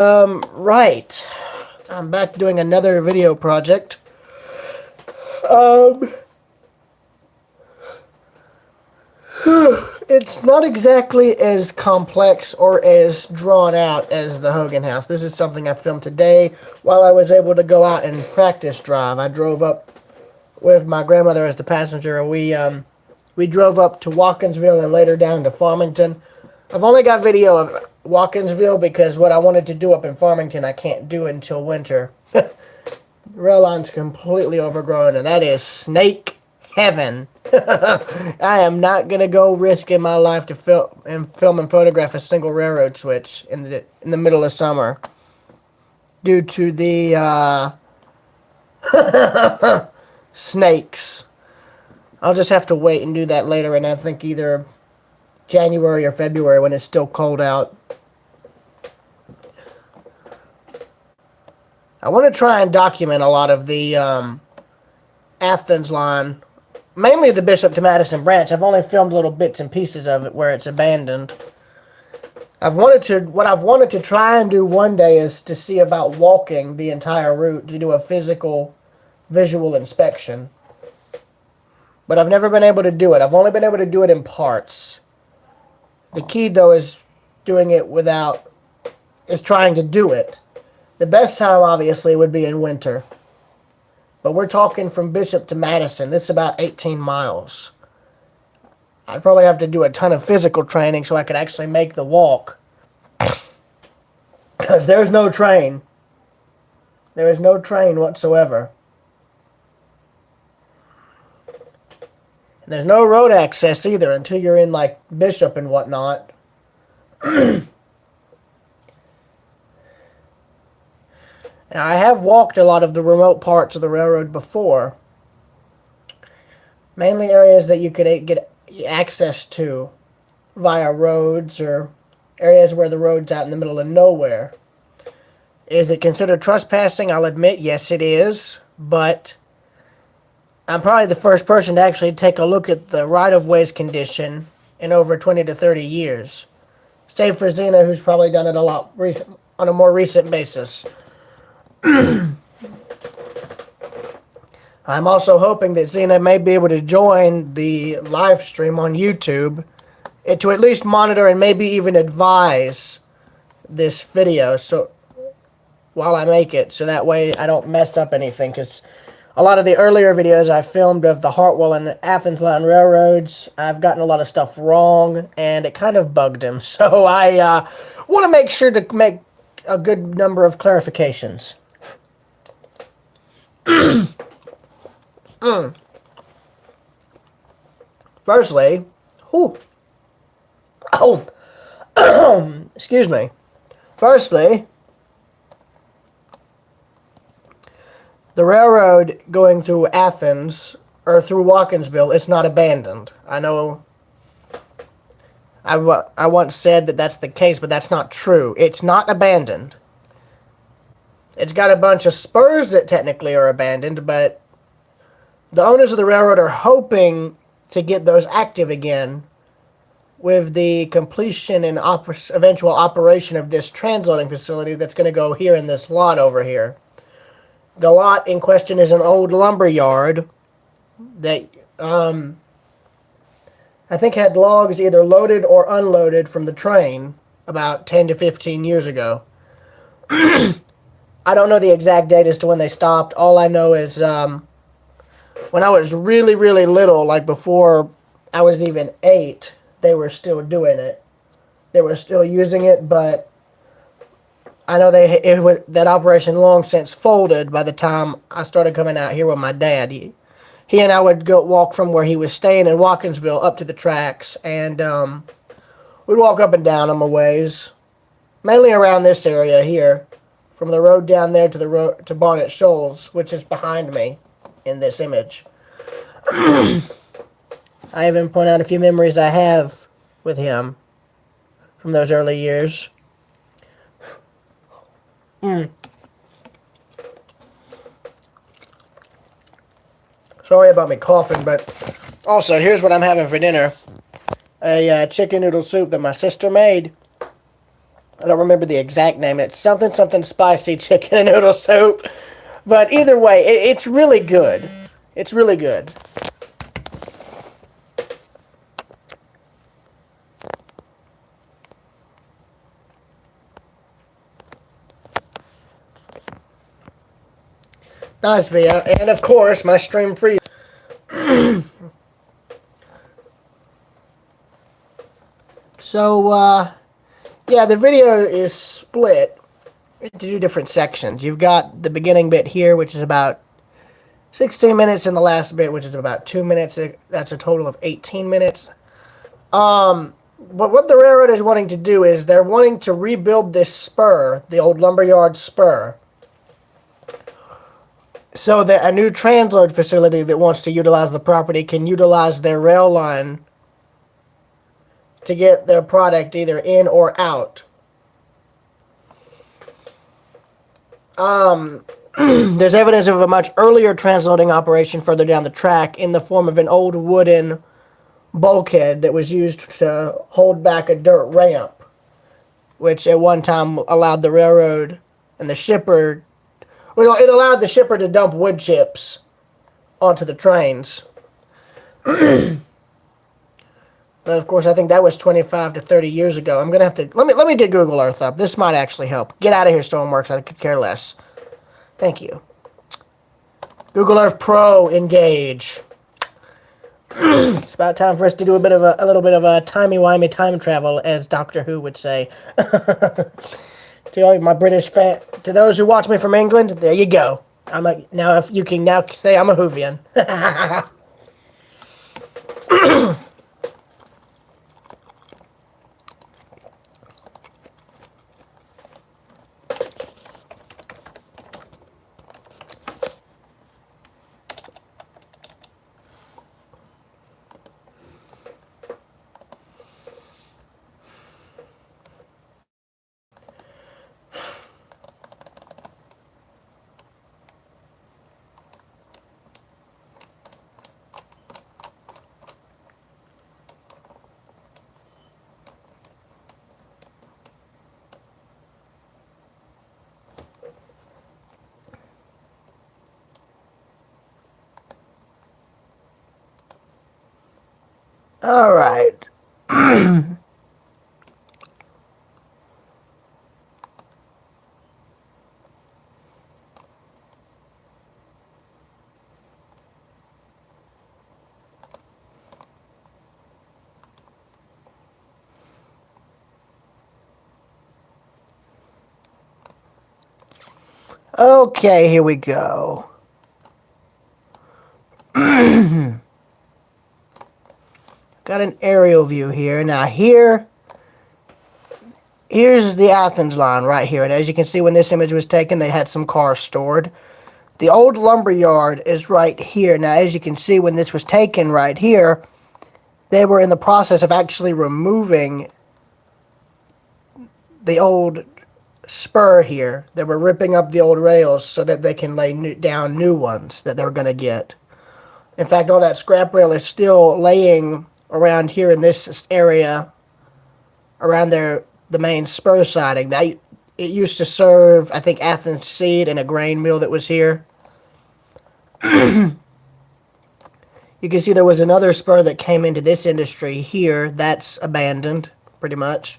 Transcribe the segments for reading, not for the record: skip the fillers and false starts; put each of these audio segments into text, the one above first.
Right. I'm back doing another video project. Um, it's not exactly as complex or as drawn out as the Hogan house. This is something I filmed today while I was able to go out and practice drive. I drove up with my grandmother as the passenger, and we drove up to Watkinsville and later down to Farmington. I've only got video of Watkinsville because what I wanted to do up in Farmington I can't do until winter. The rail line's completely overgrown, and that is snake heaven. I am not gonna go risking my life to film and photograph a single railroad switch in the middle of summer due to the snakes. I'll just have to wait and do that later, and I think either January or February when it's still cold out. I want to try and document a lot of the Athens line, mainly the Bishop to Madison branch. I've only filmed little bits and pieces of it where it's abandoned. What I've wanted to try and do one day is to see about walking the entire route to do a physical, visual inspection. But I've never been able to do it. I've only been able to do it in parts. The key, though, is trying to do it. The best time, obviously, would be in winter. But we're talking from Bishop to Madison. That's about 18 miles. I'd probably have to do a ton of physical training so I could actually make the walk. Because there's no train. There is no train whatsoever. And there's no road access either until you're in, like, Bishop and whatnot. Now, I have walked a lot of the remote parts of the railroad before. Mainly areas that you could get access to via roads or areas where the road's out in the middle of nowhere. Is it considered trespassing? I'll admit, yes it is. But I'm probably the first person to actually take a look at the right-of-ways condition in over 20 to 30 years. Save for Xena, who's probably done it a lot on a more recent basis. I'm also hoping that Xena may be able to join the live stream on YouTube to at least monitor and maybe even advise this video so while I make it, so that way I don't mess up anything, because a lot of the earlier videos I filmed of the Hartwell and Athens Line railroads, I've gotten a lot of stuff wrong and it kind of bugged him, so I want to make sure to make a good number of clarifications. Firstly, excuse me. Firstly, the railroad going through Athens or through Watkinsville is not abandoned. I know I once said that that's the case, but that's not true. It's not abandoned. It's got a bunch of spurs that technically are abandoned, but the owners of the railroad are hoping to get those active again with the completion and eventual operation of this transloading facility that's going to go here in this lot over here. The lot in question is an old lumber yard that I think had logs either loaded or unloaded from the train about 10 to 15 years ago. I don't know the exact date as to when they stopped. All I know is when I was really, really little, like before I was even 8, they were still doing it. They were still using it, but I know that operation long since folded by the time I started coming out here with my dad. He and I would go walk from where he was staying in Watkinsville up to the tracks, and we'd walk up and down them a ways, mainly around this area here, from the road down there to the road to Barnett Shoals, which is behind me in this image. I even point out a few memories I have with him from those early years. Sorry about me coughing, but also here's what I'm having for dinner. A chicken noodle soup that my sister made. I don't remember the exact name. It's something something spicy chicken and noodle soup. But either way, it's really good. It's really good. Nice video. And of course, my stream freeze. So, yeah, the video is split into two different sections. You've got the beginning bit here, which is about 16 minutes, and the last bit, which is about 2 minutes. That's a total of 18 minutes. But what the railroad is wanting to do is they're wanting to rebuild this spur, the old lumberyard spur, so that a new transload facility that wants to utilize the property can utilize their rail line to get their product either in or out. There's evidence of a much earlier transloading operation further down the track in the form of an old wooden bulkhead that was used to hold back a dirt ramp, which at one time allowed the railroad and the shipper, well, it allowed the shipper to dump wood chips onto the trains. But of course, I think that was 25 to 30 years ago. I'm gonna have to let me get Google Earth up. This might actually help. Get out of here, Stoneworks. I could care less. Thank you. Google Earth Pro, engage. It's about time for us to do a little bit of a timey-wimey time travel, as Doctor Who would say. To all my British fan, to those who watch me from England, there you go. Now if you can now say I'm a Whovian. All right. Okay, here we go. Got an aerial view here. Now here's the Athens line right here. And as you can see, when this image was taken, they had some cars stored. The old lumber yard is right here. Now, as you can see, when this was taken right here, they were in the process of actually removing the old spur here. They were ripping up the old rails so that they can lay down new ones that they're going to get. In fact, all that scrap rail is still laying around here in this area, around the main spur siding. It used to serve, I think, Athens Seed and a grain mill that was here. You can see there was another spur that came into this industry here. That's abandoned, pretty much.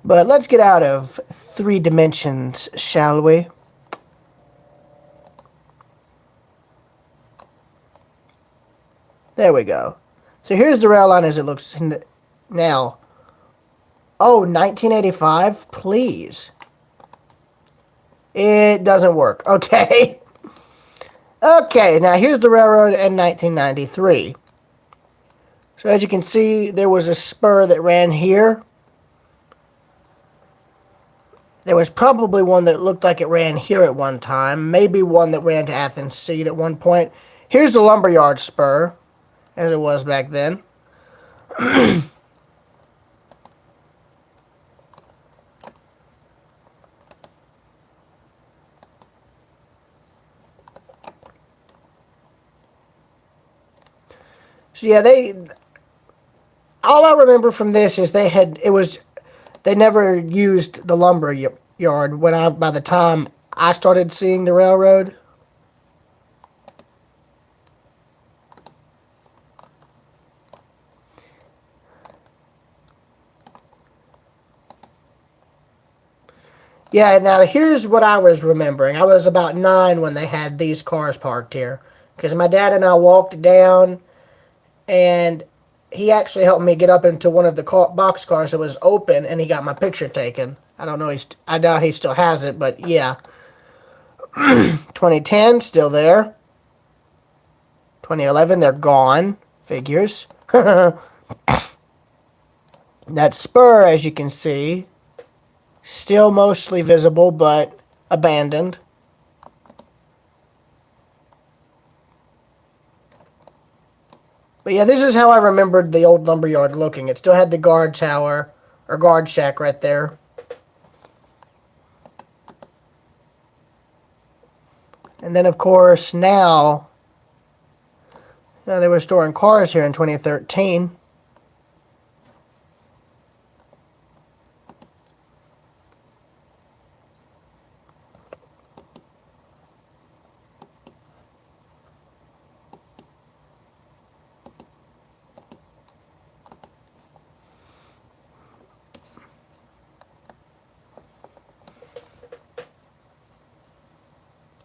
But let's get out of 3 dimensions, shall we? There we go. So here's the rail line as it looks now. Oh, 1985? Please. It doesn't work. Okay. Okay, now here's the railroad in 1993. So as you can see, there was a spur that ran here. There was probably one that looked like it ran here at one time. Maybe one that ran to Athens Seed at one point. Here's the lumberyard spur, as it was back then. So yeah, all I remember from this is it was they never used the lumber yard by the time I started seeing the railroad. Yeah, now here's what I was remembering. I was about 9 when they had these cars parked here. Because my dad and I walked down, and he actually helped me get up into one of the box cars that was open, and he got my picture taken. I don't know, I doubt he still has it, but yeah. 2010, still there. 2011, they're gone. Figures. That spur, as you can see, still mostly visible, but abandoned. But yeah, this is how I remembered the old lumberyard looking. It still had the guard tower, or guard shack right there. And then, of course, now, they were storing cars here in 2013.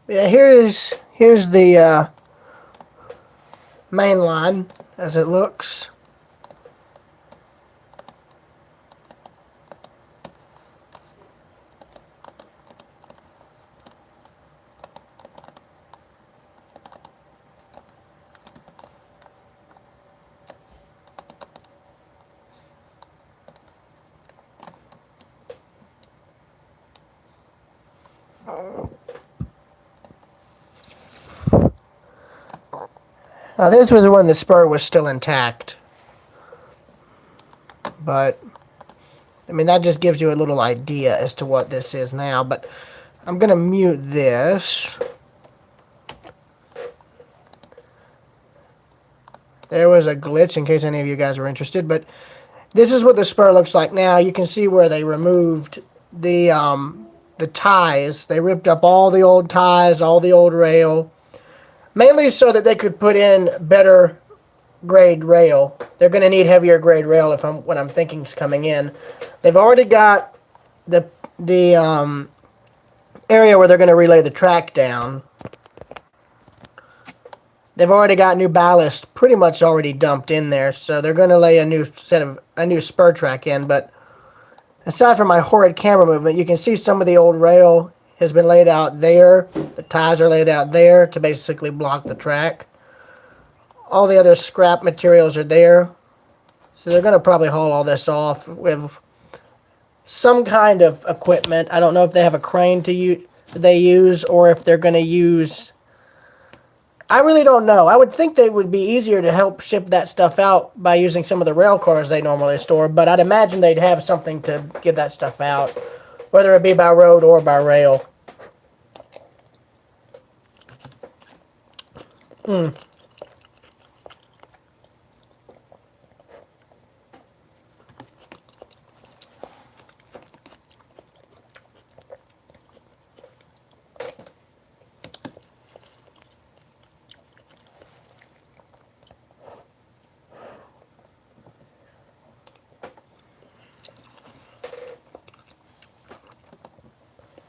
Yeah, here's the main line as it looks. Now this was when the spur was still intact. But, I mean, that just gives you a little idea as to what this is now. But I'm going to mute this. There was a glitch in case any of you guys were interested. But this is what the spur looks like now. You can see where they removed the ties. They ripped up all the old ties, all the old rail. Mainly so that they could put in better grade rail. They're going to need heavier grade rail if what I'm thinking is coming in. They've already got the area where they're going to relay the track down. They've already got new ballast pretty much already dumped in there, so they're going to lay a new spur track in. But aside from my horrid camera movement, you can see some of the old rail has been laid out there. The ties are laid out there to basically block the track. All the other scrap materials are there. So they're going to probably haul all this off with some kind of equipment. I don't know if they have a crane they use, or if they're going to use... I really don't know. I would think they would be easier to help ship that stuff out by using some of the rail cars they normally store, but I'd imagine they'd have something to get that stuff out, whether it be by road or by rail.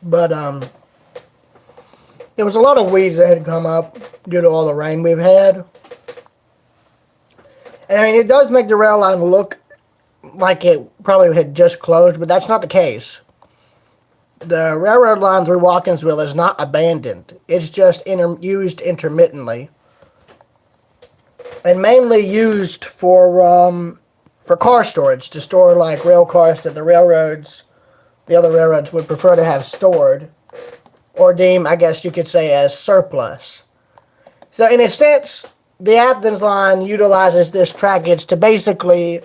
But, there was a lot of weeds that had come up due to all the rain we've had. And, I mean, it does make the rail line look like it probably had just closed, but that's not the case. The railroad line through Watkinsville is not abandoned. It's just used intermittently. And mainly used for car storage, to store, like, rail cars that the other railroads would prefer to have stored, or deem, I guess you could say, as surplus. So in a sense, the Athens line utilizes this trackage to basically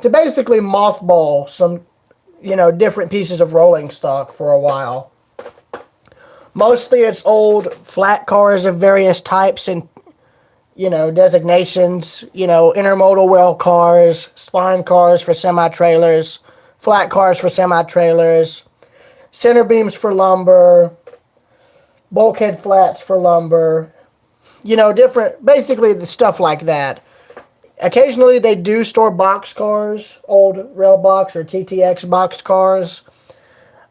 mothball some, different pieces of rolling stock for a while. Mostly it's old flat cars of various types and, designations, intermodal well cars, spine cars for semi-trailers, flat cars for semi-trailers, center beams for lumber, bulkhead flats for lumber, you know, different, basically the stuff like that. Occasionally they do store box cars, old rail box or TTX box cars.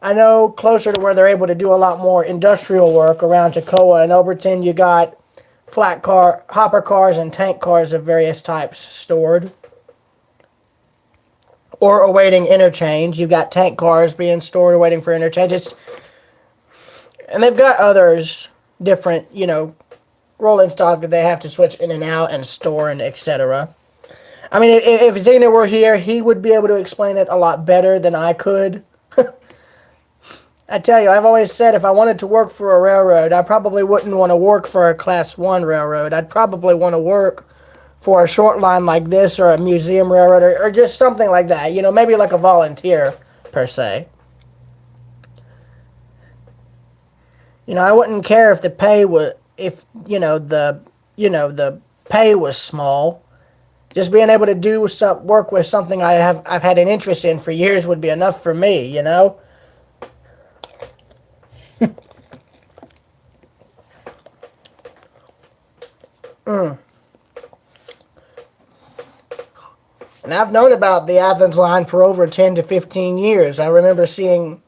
I know closer to where they're able to do a lot more industrial work around Toccoa and Overton, you got flat car, hopper cars and tank cars of various types stored or awaiting interchange. You've got tank cars being stored awaiting for interchange. And they've got others, different, you know, rolling stock that they have to switch in and out and store and etc. I mean, if Zena were here, he would be able to explain it a lot better than I could. I tell you, I've always said if I wanted to work for a railroad, I probably wouldn't want to work for a Class 1 railroad. I'd probably want to work for a short line like this or a museum railroad or just something like that. You know, maybe like a volunteer, per se. You know, I wouldn't care if the pay was, if, the pay was small. Just being able to do some work with something I've had an interest in for years would be enough for me, you know? And I've known about the Athens line for over 10 to 15 years. I remember seeing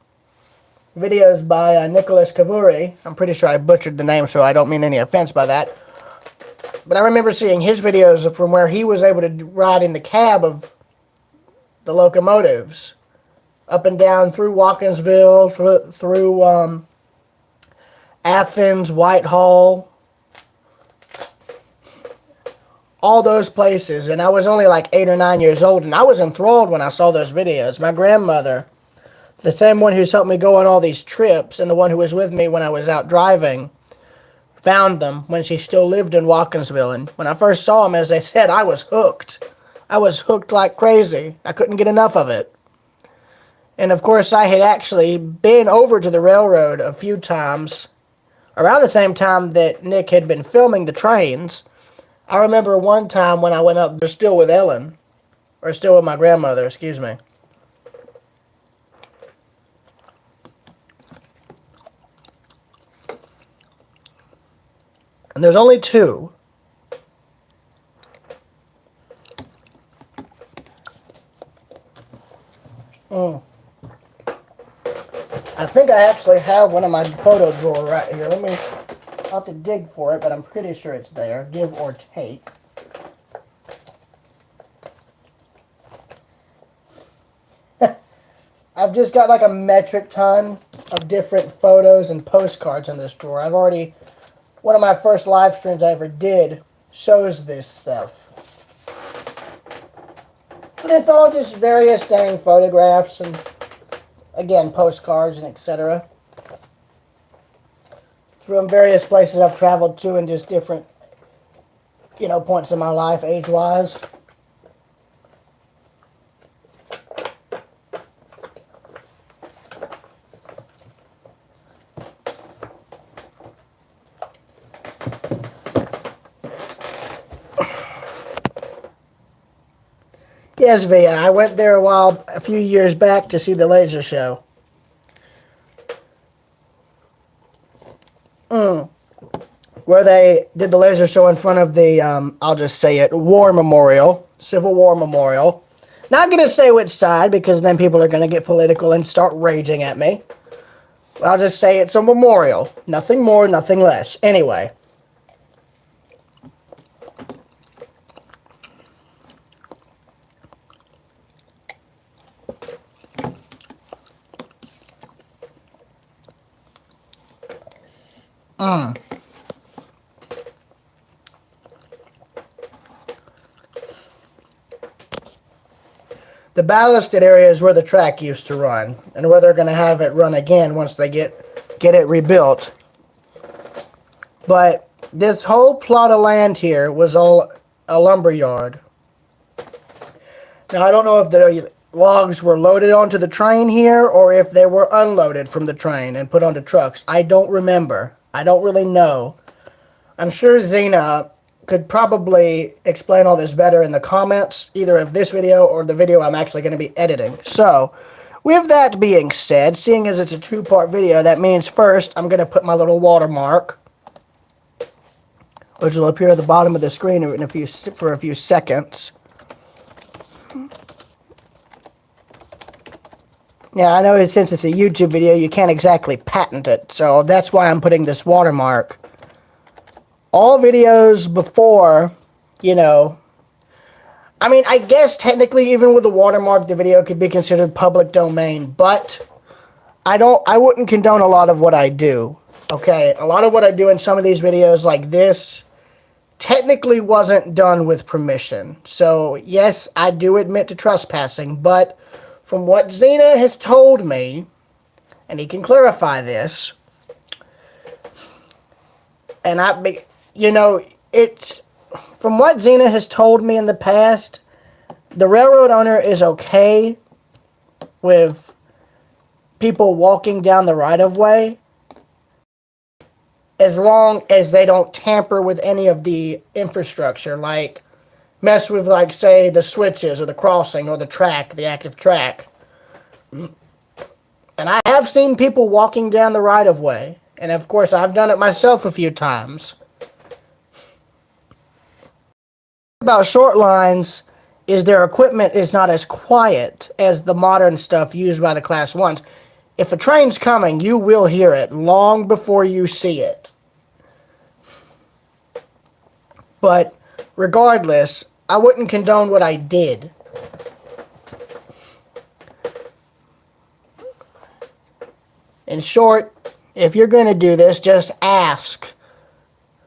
videos by Nicholas Cavuri. I'm pretty sure I butchered the name, so I don't mean any offense by that. But I remember seeing his videos from where he was able to ride in the cab of the locomotives up and down through Watkinsville, through Athens, Whitehall, all those places. And I was only like 8 or 9 years old, and I was enthralled when I saw those videos. My grandmother, the same one who's helped me go on all these trips and the one who was with me when I was out driving, found them when she still lived in Watkinsville. And when I first saw them, as I said, I was hooked. I was hooked like crazy. I couldn't get enough of it. And of course, I had actually been over to the railroad a few times around the same time that Nick had been filming the trains. I remember one time when I went up there still with Ellen, or still with my grandmother, excuse me. And there's only two. I think I actually have one in my photo drawer right here. I'll have to dig for it, but I'm pretty sure it's there. Give or take. I've just got like a metric ton of different photos and postcards in this drawer. One of my first live streams I ever did shows this stuff. But it's all just various dang photographs and, again, postcards and etc. From various places I've traveled to and just different, points in my life, age-wise. Yes, Via. I went there a few years back to see the laser show. Where they did the laser show in front of the, I'll just say it, War Memorial, Civil War Memorial. Not going to say which side, because then people are going to get political and start raging at me. I'll just say it's a memorial. Nothing more, nothing less. Anyway. The ballasted area is where the track used to run, and where they're going to have it run again once they get it rebuilt. But this whole plot of land here was all a lumber yard. Now, I don't know if the logs were loaded onto the train here, or if they were unloaded from the train and put onto trucks. I don't remember. I don't really know. I'm sure Xena could probably explain all this better in the comments, either of this video or the video I'm actually going to be editing. So, with that being said, seeing as it's a two-part video, that means first I'm going to put my little watermark, which will appear at the bottom of the screen for a few seconds. Yeah, I know since it's a YouTube video, you can't exactly patent it, so that's why I'm putting this watermark. All videos before, you know, I mean, I guess technically even with a watermark, the video could be considered public domain, but I wouldn't condone a lot of what I do, okay? A lot of what I do in some of these videos like this technically wasn't done with permission. So, yes, I do admit to trespassing, but from what Xena has told me, and he can clarify this, and it's from what Xena has told me in the past, the railroad owner is okay with people walking down the right-of-way as long as they don't tamper with any of the infrastructure, like mess with, like, say, the switches or the crossing or the track, the active track. And I have seen people walking down the right-of-way, and of course I've done it myself a few times. About short lines is their equipment is not as quiet as the modern stuff used by the Class 1s. If a train's coming, you will hear it long before you see it. But regardless, I wouldn't condone what I did. In short, if you're going to do this, just ask.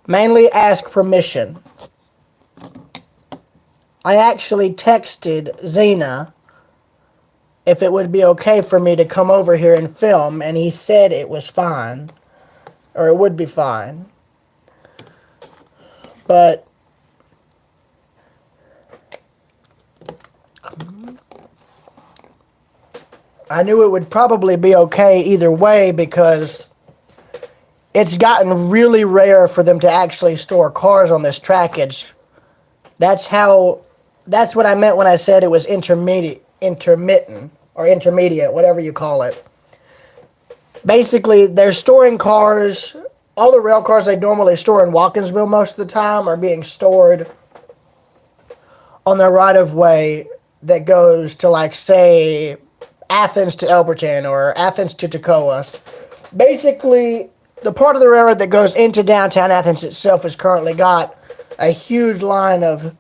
Mainly ask permission. I actually texted Xena if it would be okay for me to come over here and film, and he said it was fine. Or it would be fine. But I knew it would probably be okay either way because it's gotten really rare for them to actually store cars on this trackage. That's what I meant when I said it was intermittent, or intermediate, whatever you call it. Basically, they're storing cars. All the rail cars they normally store in Watkinsville most of the time are being stored on their right-of-way that goes to, like, say, Athens to Elberton or Athens to Toccoa. Basically, the part of the railroad that goes into downtown Athens itself has currently got a huge line of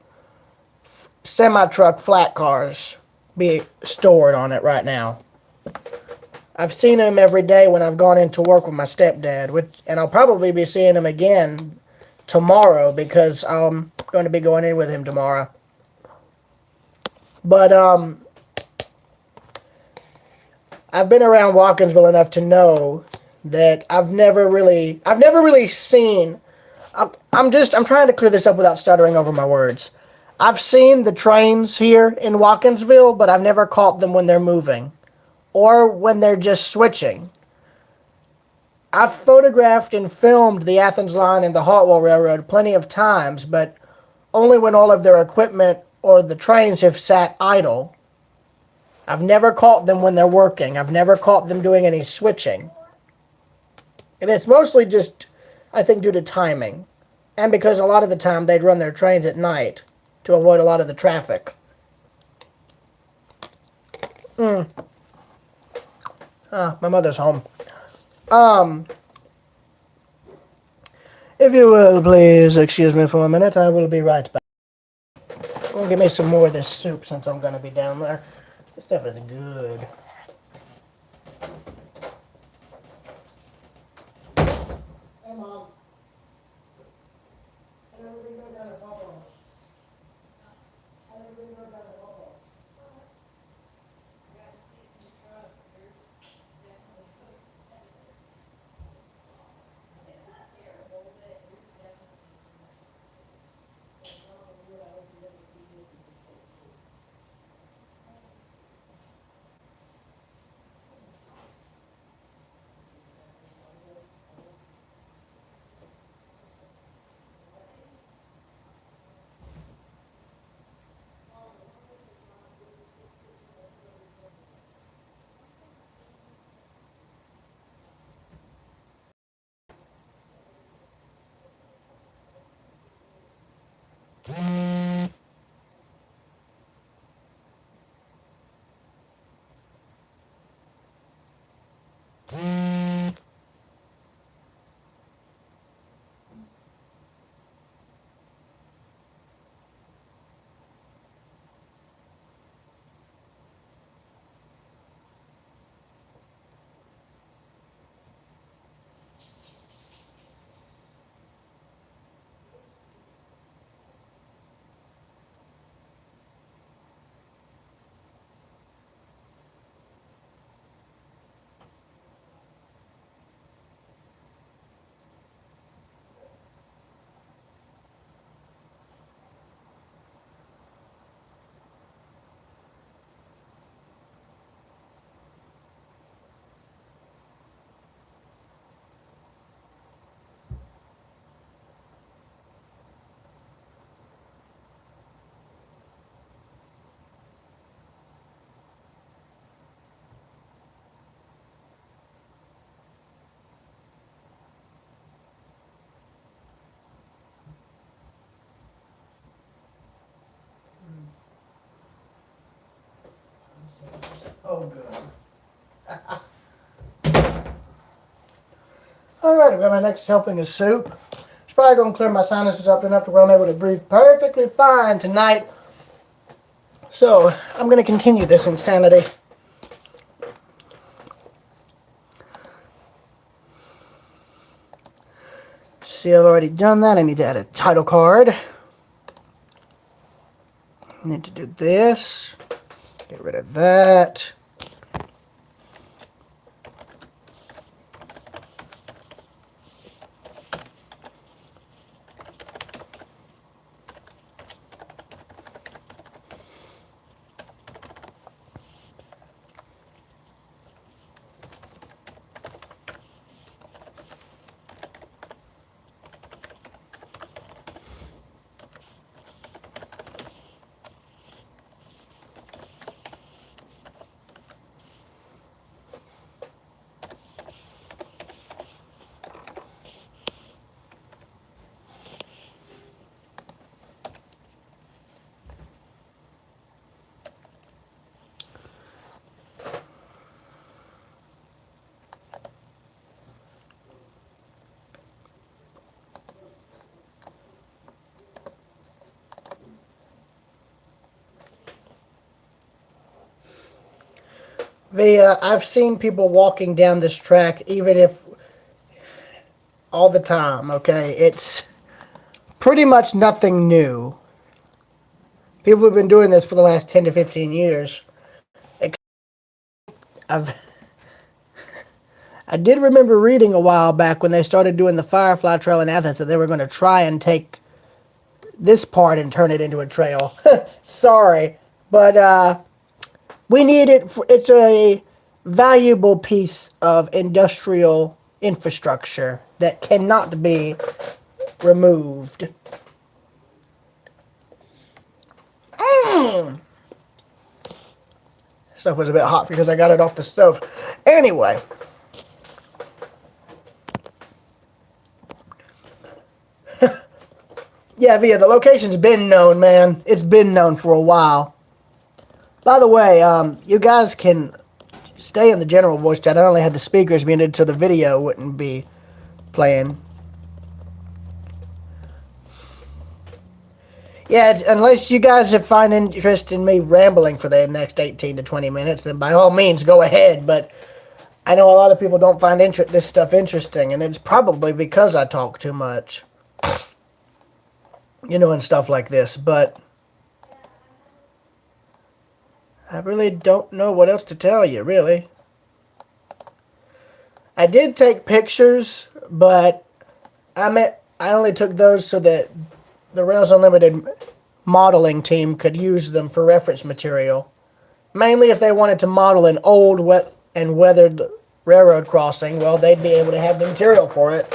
semi-truck flat cars being stored on it right now. I've seen them every day when I've gone into work with my stepdad, and I'll probably be seeing him again tomorrow because I'm going to be going in with him tomorrow. But I've been around Watkinsville enough to know that I've never really seen. I'm trying to clear this up without stuttering over my words. I've seen the trains here in Watkinsville, but I've never caught them when they're moving or when they're just switching. I've photographed and filmed the Athens line and the Hartwell Railroad plenty of times, but only when all of their equipment or the trains have sat idle. I've never caught them when they're working. I've never caught them doing any switching. And it's mostly just, I think, due to timing. And because a lot of the time they'd run their trains at night to avoid a lot of the traffic. My mother's home. If you will, please excuse me for a minute. I will be right back. Go get me some more of this soup since I'm going to be down there. This stuff is good. Hey, Mom. Alright, I've got my next helping of soup. It's probably going to clear my sinuses up enough to where I'm able to breathe perfectly fine tonight. So, I'm going to continue this insanity. See, I've already done that. I need to add a title card. I need to do this. Get rid of that. I've seen people walking down this track, even if all the time, okay? It's pretty much nothing new. People have been doing this for the last 10 to 15 years. I've I did remember reading a while back when they started doing the Firefly Trail in Athens that they were going to try and take this part and turn it into a trail. Sorry, but we need it. It's a valuable piece of industrial infrastructure that cannot be removed. Stuff was a bit hot because I got it off the stove. Anyway. Yeah, Via, the location's been known, man. It's been known for a while. By the way, you guys can stay in the general voice chat. I only had the speakers muted so the video wouldn't be playing. Yeah, unless you guys find interest in me rambling for the next 18 to 20 minutes, then by all means, go ahead. But I know a lot of people don't find this stuff interesting, and it's probably because I talk too much. You know, and stuff like this, but I really don't know what else to tell you, really. I did take pictures, but I only took those so that the Rails Unlimited modeling team could use them for reference material. Mainly if they wanted to model an old, wet, and weathered railroad crossing, well, they'd be able to have the material for it.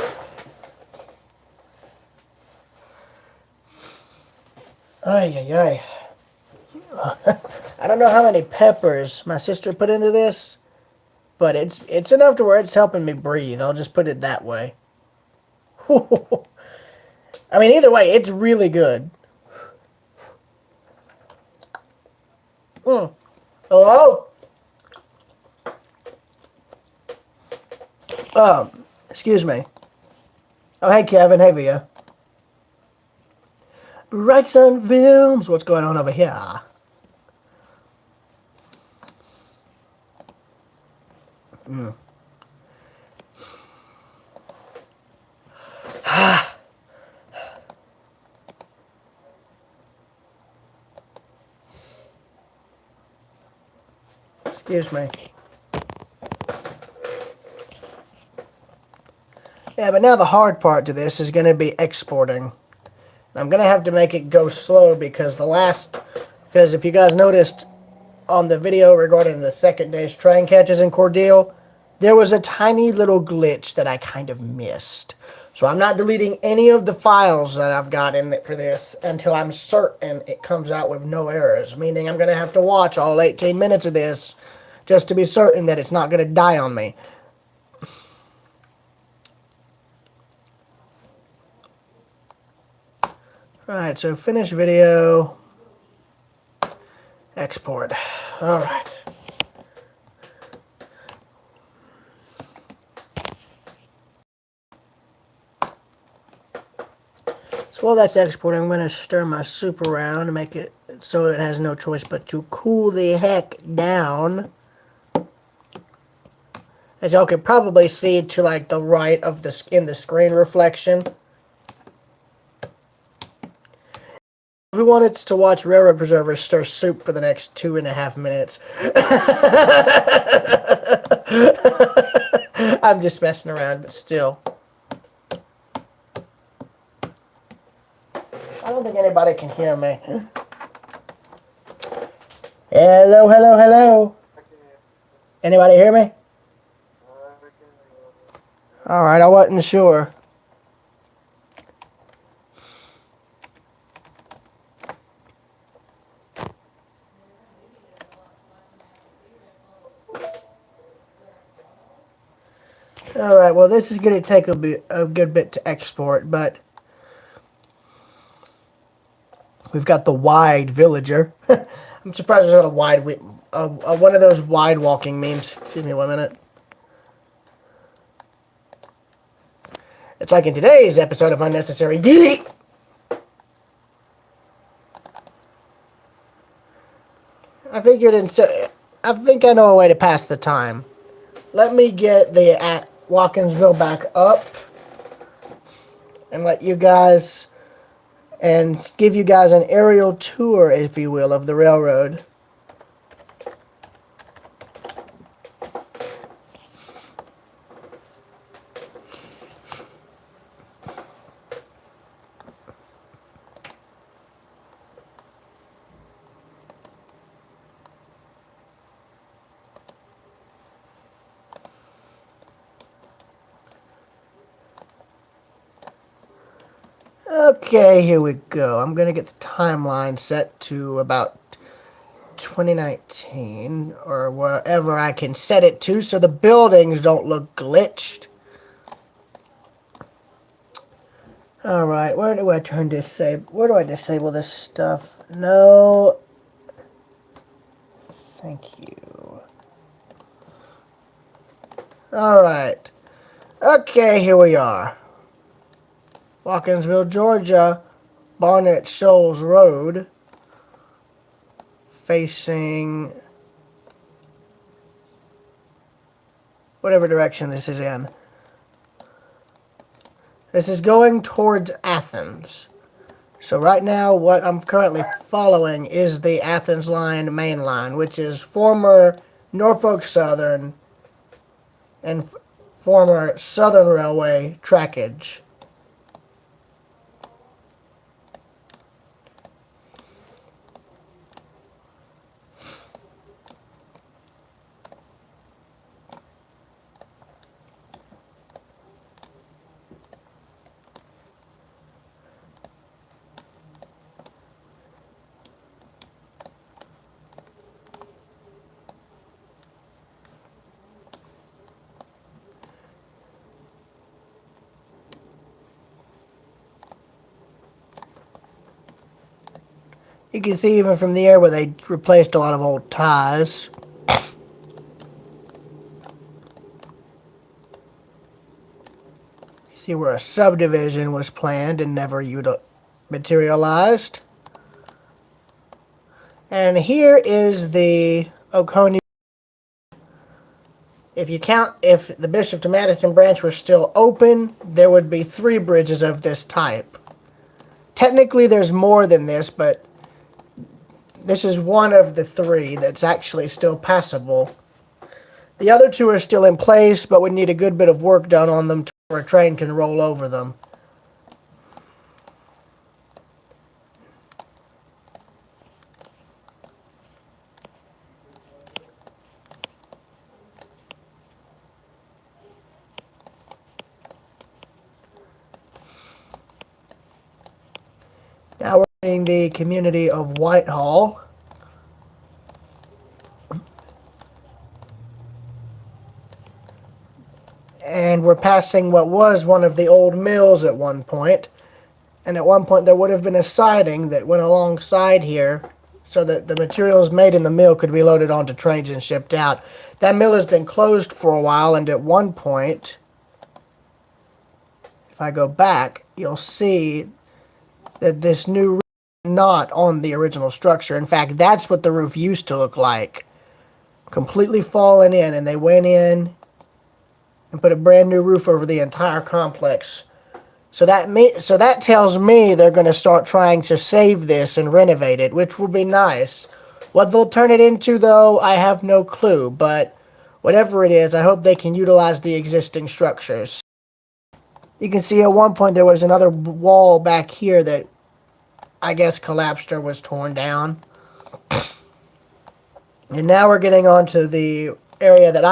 Ay, ay, ay. I don't know how many peppers my sister put into this, but it's enough to where it's helping me breathe. I'll just put it that way. I mean, either way, it's really good. Hello? Excuse me. Oh, hey, Kevin. Hey, Via. Bright Sun Films. What's going on over here? Excuse me. Yeah, but now the hard part to this is going to be exporting. I'm going to have to make it go slow because if you guys noticed on the video regarding the second day's train catches in Cordele, there was a tiny little glitch that I kind of missed. So I'm not deleting any of the files that I've got in it for this until I'm certain it comes out with no errors, meaning I'm going to have to watch all 18 minutes of this just to be certain that it's not going to die on me. Alright, so finish video, export. Alright. While that's exporting, I'm going to stir my soup around and make it so it has no choice but to cool the heck down. As y'all can probably see to like the right of the in the screen reflection. Who wanted to watch Railroad Preservers stir soup for the next 2.5 minutes? I'm just messing around, but still. I don't think anybody can hear me. Hello, hello, hello. Anybody hear me? Alright, I wasn't sure. Alright, well this is going to take a good bit to export, but we've got the wide villager. I'm surprised there's not a wide, one of those wide walking memes. Excuse me 1 minute. It's like in today's episode of Unnecessary Geek. I think I know a way to pass the time. Let me get the Watkinsville back up and let you guys and give you guys an aerial tour, if you will, of the railroad. Okay, here we go. I'm going to get the timeline set to about 2019 or wherever I can set it to so the buildings don't look glitched. Alright, where do I where do I disable this stuff? No. Thank you. Alright. Okay, here we are. Watkinsville, Georgia, Barnett Shoals Road, facing whatever direction this is in. This is going towards Athens. So right now, what I'm currently following is the Athens line main line, which is former Norfolk Southern and former Southern Railway trackage. You can see even from the air where they replaced a lot of old ties. See where a subdivision was planned and never materialized. And here is the Oconee. If the Bishop to Madison branch were still open, there would be 3 bridges of this type. Technically, there's more than this, but this is one of the 3 that's actually still passable. The other 2 are still in place, but would need a good bit of work done on them where a train can roll over them. Now we're in the community of Whitehall. And we're passing what was one of the old mills at one point. And at one point there would have been a siding that went alongside here so that the materials made in the mill could be loaded onto trains and shipped out. That mill has been closed for a while, and at one point, if I go back, you'll see that this new roof is not on the original structure. In fact, that's what the roof used to look like. Completely fallen in, and they went in and put a brand new roof over the entire complex. So that tells me they're going to start trying to save this and renovate it, which will be nice. What they'll turn it into, though, I have no clue. But whatever it is, I hope they can utilize the existing structures. You can see at one point there was another wall back here that I guess collapsed or was torn down. And now we're getting on to the area that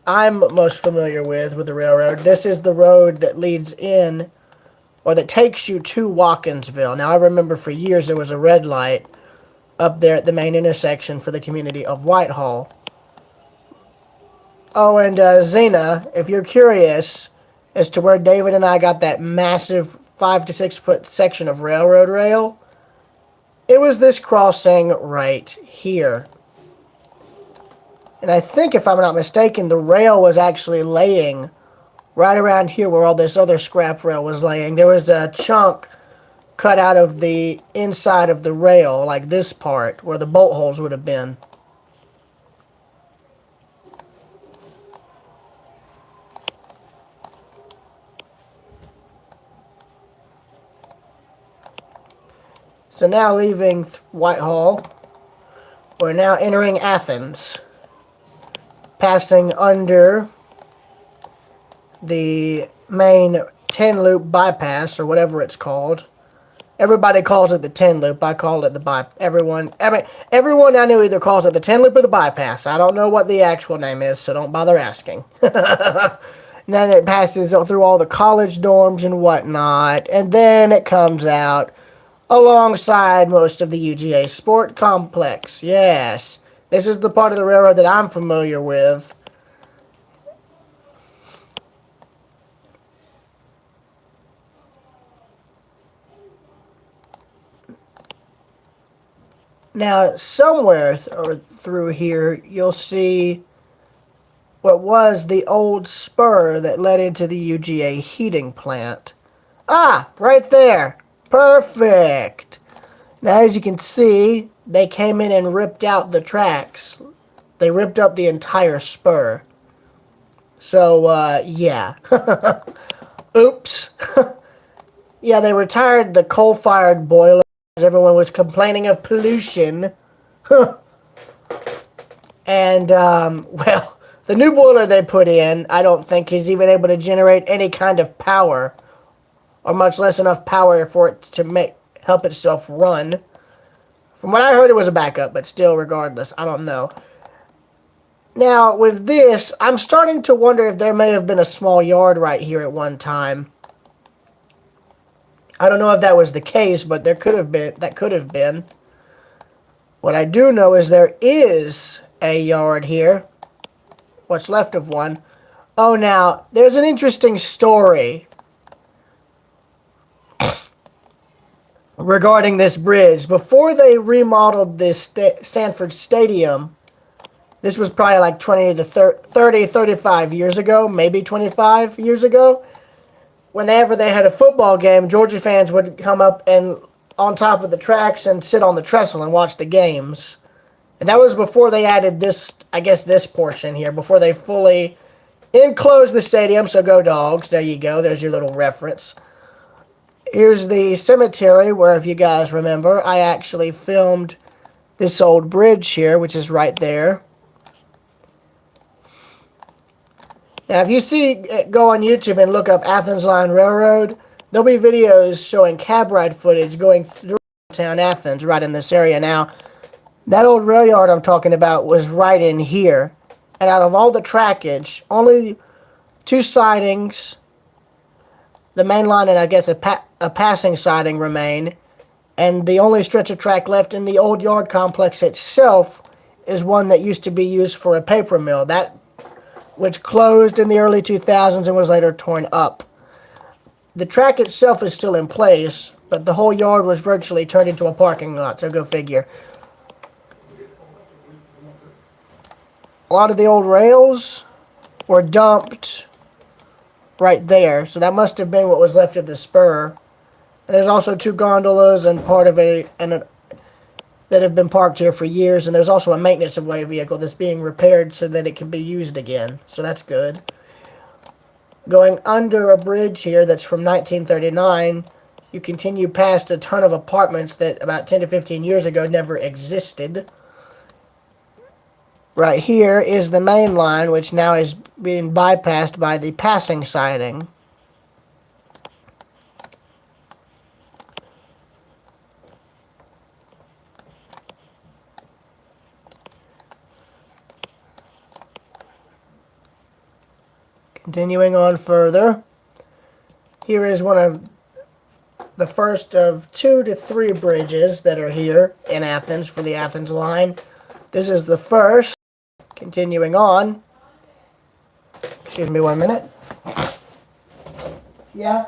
I'm most familiar with the railroad. This is the road that leads in, or that takes you to Watkinsville. Now, I remember for years there was a red light up there at the main intersection for the community of Whitehall. Oh, and Xena, if you're curious as to where David and I got that massive 5 to 6 foot section of railroad rail, it was this crossing right here. And I think, if I'm not mistaken, the rail was actually laying right around here where all this other scrap rail was laying. There was a chunk cut out of the inside of the rail, like this part, where the bolt holes would have been. So now, leaving Whitehall, we're now entering Athens, passing under the main 10-loop bypass, or whatever it's called. Everybody calls it the 10-loop. I call it the bypass. Everyone I know either calls it the 10-loop or the bypass. I don't know what the actual name is, so don't bother asking. Then it passes through all the college dorms and whatnot, and then it comes out alongside most of the UGA Sport Complex. Yes, this is the part of the railroad that I'm familiar with. Now, somewhere through here, you'll see what was the old spur that led into the UGA heating plant. Ah, right there. Perfect. Now, as you can see, they came in and ripped out the tracks. They ripped up the entire spur. So, yeah. Oops. Yeah, they retired the coal-fired boiler as everyone was complaining of pollution. And, well, the new boiler they put in, I don't think is even able to generate any kind of power, or much less enough power for it to help itself run. From what I heard, it was a backup, but still, regardless, I don't know. Now, with this, I'm starting to wonder if there may have been a small yard right here at one time. I don't know if that was the case, but there could have been. That could have been. What I do know is there is a yard here. What's left of one. Oh, now, there's an interesting story regarding this bridge. Before they remodeled this Sanford Stadium, this was probably like 20 to 30, 35 years ago, maybe 25 years ago. Whenever they had a football game, Georgia fans would come up and on top of the tracks and sit on the trestle and watch the games. And that was before they added this, I guess, this portion here, before they fully enclosed the stadium. So go Dogs. There you go. There's your little reference. Here's the cemetery where, if you guys remember, I actually filmed this old bridge here, which is right there. Now, if you go on YouTube and look up Athens Line Railroad, there'll be videos showing cab ride footage going through downtown Athens, right in this area. Now, that old rail yard I'm talking about was right in here. And out of all the trackage, only 2 sidings, the main line and I guess a passing siding remain. And the only stretch of track left in the old yard complex itself is one that used to be used for a paper mill. That which closed in the early 2000s and was later torn up. The track itself is still in place, but the whole yard was virtually turned into a parking lot, so go figure. A lot of the old rails were dumped right there, so that must have been what was left of the spur. And there's also 2 gondolas and part of that have been parked here for years. And there's also a maintenance of way vehicle that's being repaired so that it can be used again. So that's good. Going under a bridge here that's from 1939, you continue past a ton of apartments that about 10 to 15 years ago never existed. Right here is the main line, which now is being bypassed by the passing siding. Continuing on further, here is one of the first of 2 to 3 bridges that are here in Athens for the Athens line. This is the first. Continuing on. Excuse me 1 minute. Yeah.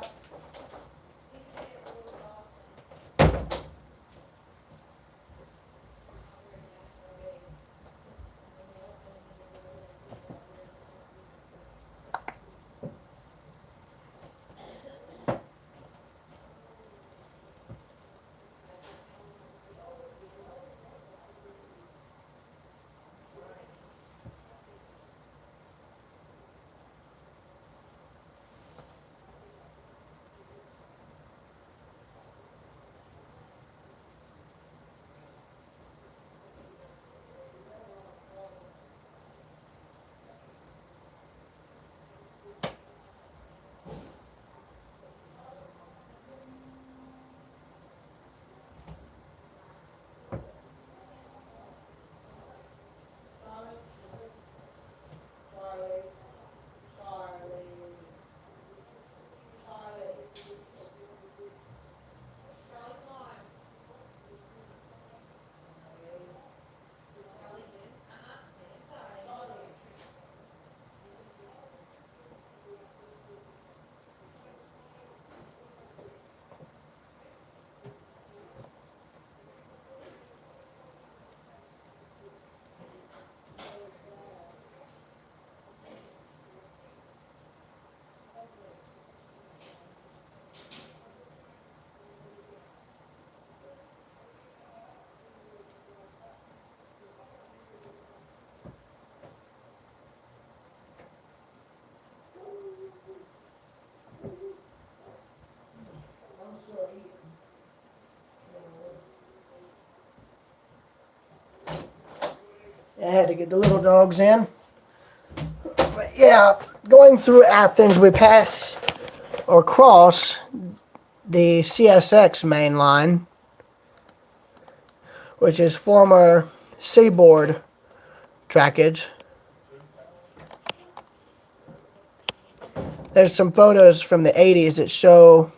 I had to get the little dogs in. But yeah, going through Athens, we pass or cross the CSX main line, which is former Seaboard trackage. There's some photos from the 80s that show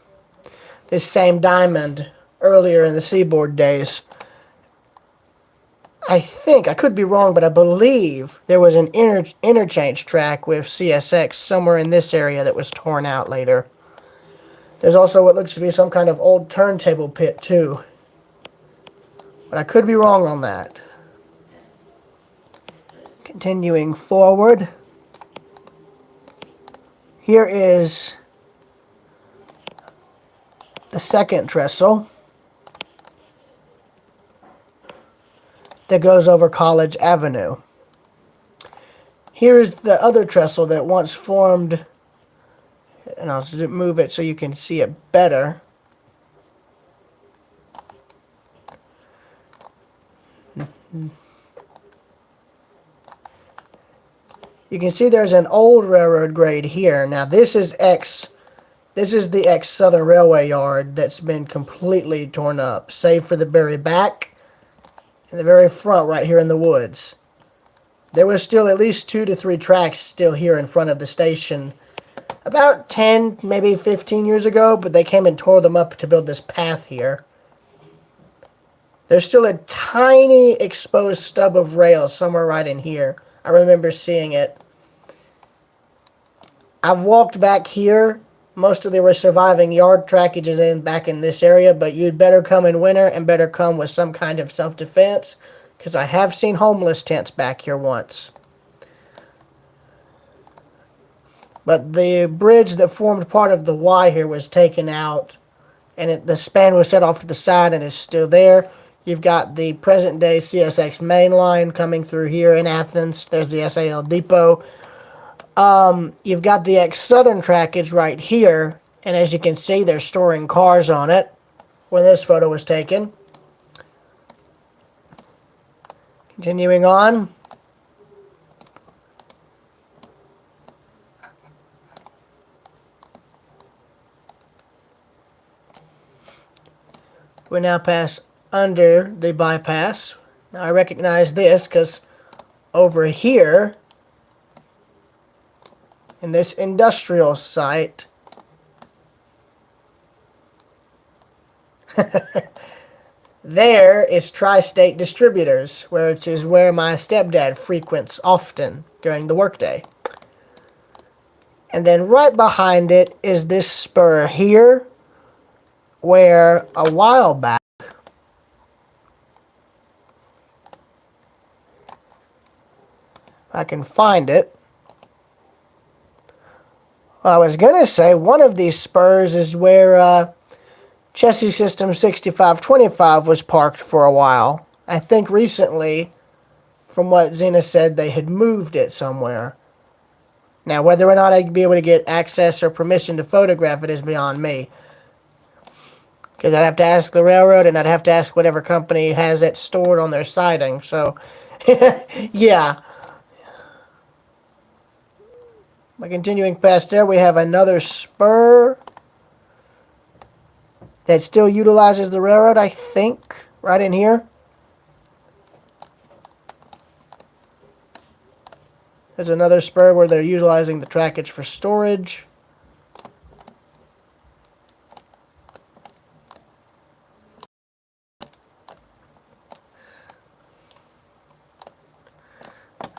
this same diamond earlier in the Seaboard days. I think, I could be wrong, but I believe there was an interchange track with CSX somewhere in this area that was torn out later. There's also what looks to be some kind of old turntable pit too. But I could be wrong on that. Continuing forward. Here is the second trestle that goes over College Avenue. Here is the other trestle that once formed, and I'll just move it so you can see it better. You can see there's an old railroad grade here. Now this is the ex-Southern Railway yard that's been completely torn up, save for the very back and the very front right here in the woods. There was still at least 2 to 3 tracks still here in front of the station about 10, maybe 15 years ago, but they came and tore them up to build this path here. There's still a tiny exposed stub of rail somewhere right in here. I remember seeing it. I've walked back here. Most of the surviving yard trackage is back in this area, but you'd better come in winter and better come with some kind of self-defense, because I have seen homeless tents back here once. But the bridge that formed part of the Y here was taken out and the span was set off to the side and is still there. You've got the present day CSX main line coming through here in Athens. There's the SAL depot. You've got the ex-Southern trackage right here, and as you can see, they're storing cars on it when this photo was taken. Continuing on. We now pass under the bypass. Now I recognize this because over here in this industrial site there is Tri-State Distributors, which is where my stepdad frequents often during the workday. And then right behind it is this spur here, where a while back I can find it. Well, I was going to say one of these spurs is where Chassis System 6525 was parked for a while. I think recently, from what Xena said, they had moved it somewhere. Now, whether or not I'd be able to get access or permission to photograph it is beyond me. Because I'd have to ask the railroad, and I'd have to ask whatever company has it stored on their siding. So, yeah. By continuing past there, we have another spur that still utilizes the railroad, I think, right in here. There's another spur where they're utilizing the trackage for storage.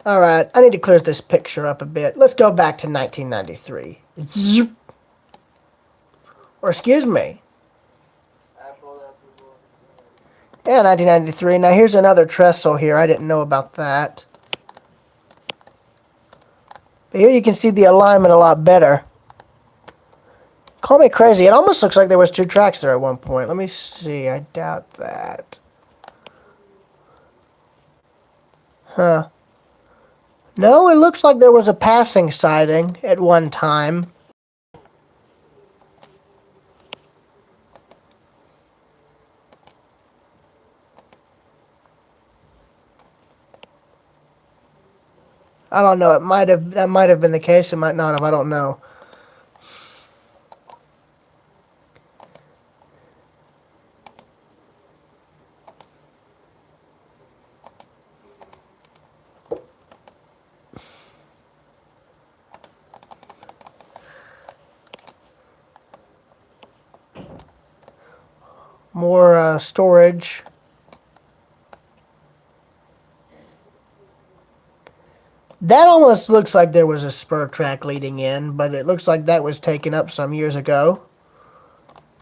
Alright, I need to clear this picture up a bit. Let's go back to 1993. Or excuse me. Yeah, 1993. Now here's another trestle here. I didn't know about that. But here you can see the alignment a lot better. Call me crazy. It almost looks like there was 2 tracks there at one point. Let me see. I doubt that. Huh. No, it looks like there was a passing siding at one time. I don't know. That might have been the case. It might not have. I don't know. More storage. That almost looks like there was a spur track leading in, but it looks like that was taken up some years ago.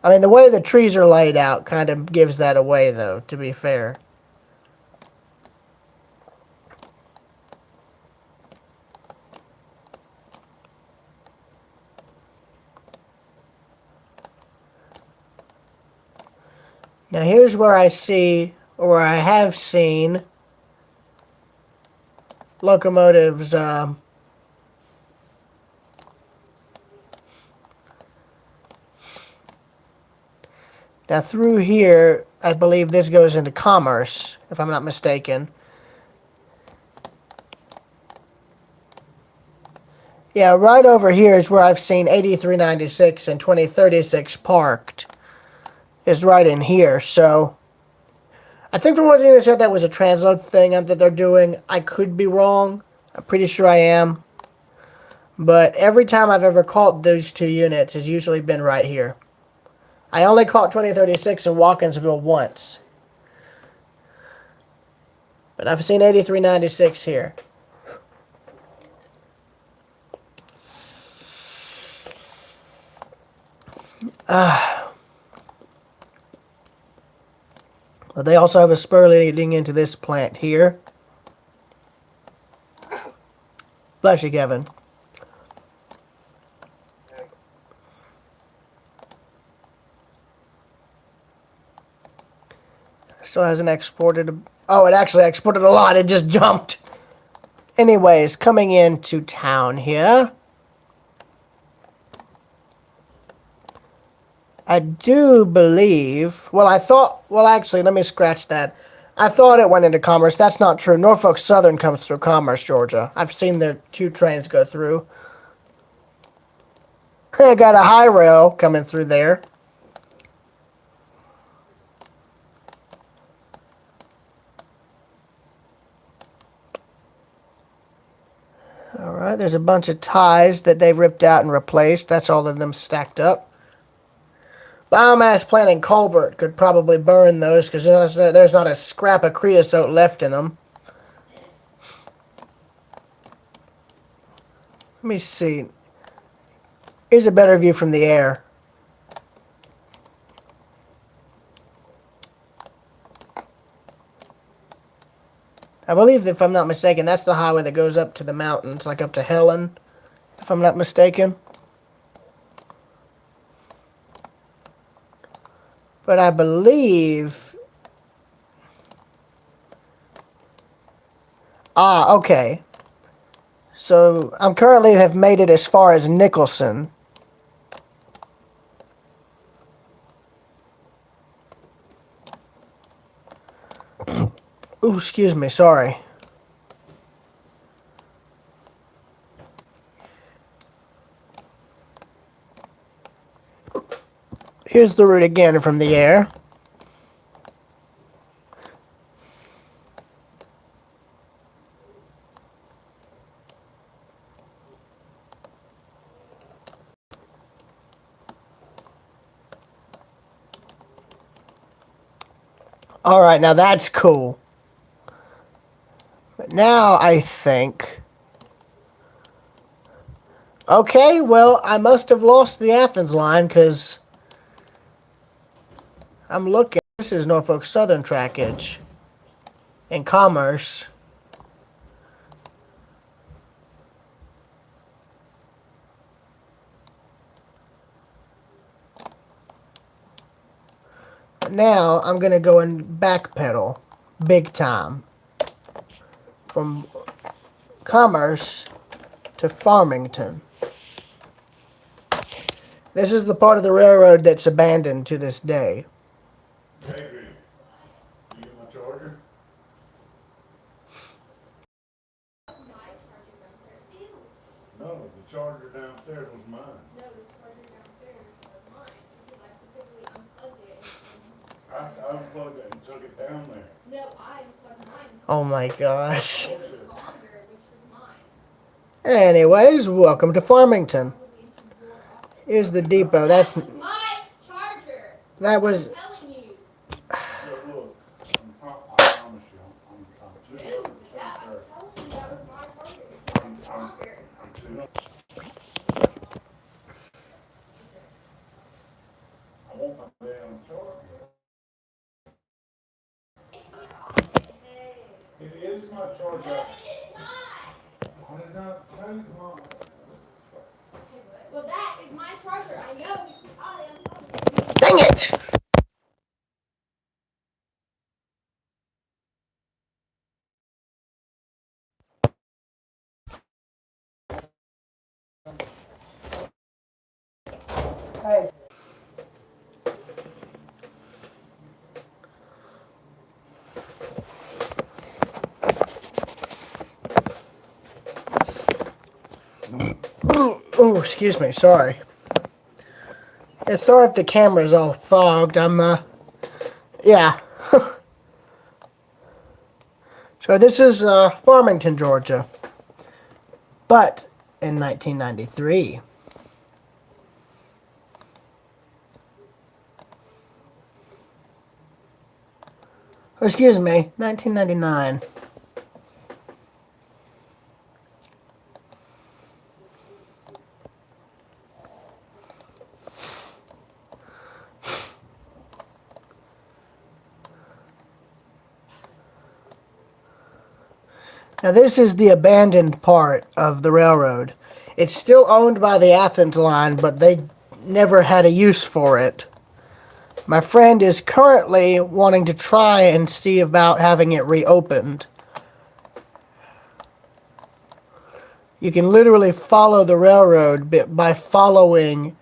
I mean, the way the trees are laid out kind of gives that away, though, to be fair. Now here's where I see, or I have seen, locomotives now through here, I believe this goes into Commerce, if I'm not mistaken. Yeah, right over here is where I've seen 8396 and 2036 parked. Is right in here, so I think from what Xena said that was a transload thing that they're doing. I could be wrong. I'm pretty sure I am. But every time I've ever caught those 2 units has usually been right here. I only caught 2036 in Watkinsville once. But I've seen 8396 here. But they also have a spur leading into this plant here. Bless you, Kevin. Still hasn't exported. Oh, it actually exported a lot. It just jumped. Anyways, coming into town here. I do believe. Well, I thought. Well, actually, let me scratch that. I thought it went into Commerce. That's not true. Norfolk Southern comes through Commerce, Georgia. I've seen the 2 trains go through. I got a high rail coming through there. Alright, there's a bunch of ties that they've ripped out and replaced. That's all of them stacked up. Biomass plant in Colbert could probably burn those because there's not a scrap of creosote left in them. Let me see. Here's a better view from the air. I believe, if I'm not mistaken, that's the highway that goes up to the mountains, like up to Helen, if I'm not mistaken. But I believe... Ah, okay. So, I'm currently have made it as far as Nicholson. Ooh, excuse me, sorry. Here's the route again from the air. Alright, now that's cool. But now I think... Okay, well, I must have lost the Athens line, because... I'm looking. This is Norfolk Southern trackage. In Commerce. But now, I'm going to go and backpedal. Big time. From Commerce to Farmington. This is the part of the railroad that's abandoned to this day. Hey, you get my charger? No, the charger downstairs was mine. No, the charger downstairs was mine because I specifically unplugged it. I unplugged it and took it down there. No, I unplugged mine. Oh my gosh. It was longer, which was mine. Anyways, welcome to Farmington. Here's the depot. That's... My charger! That was... I'm telling you. Look, I promise you, I'm Dude, 200% that, I was sure. telling you that was my charger. It's longer. I'm 200. I want my damn charger. It is my charger. No, it is not. I did not tell you, Mom. Well, that is my charger. I know. I am telling you. Dang it! Hey. Oh, excuse me. Sorry. Yeah, sorry if the camera's all fogged. Yeah. So this is Farmington, Georgia. But in 1993. Oh, excuse me, 1999. Now this is the abandoned part of the railroad. It's still owned by the Athens line, but they never had a use for it. My friend is currently wanting to try and see about having it reopened. You can literally follow the railroad by following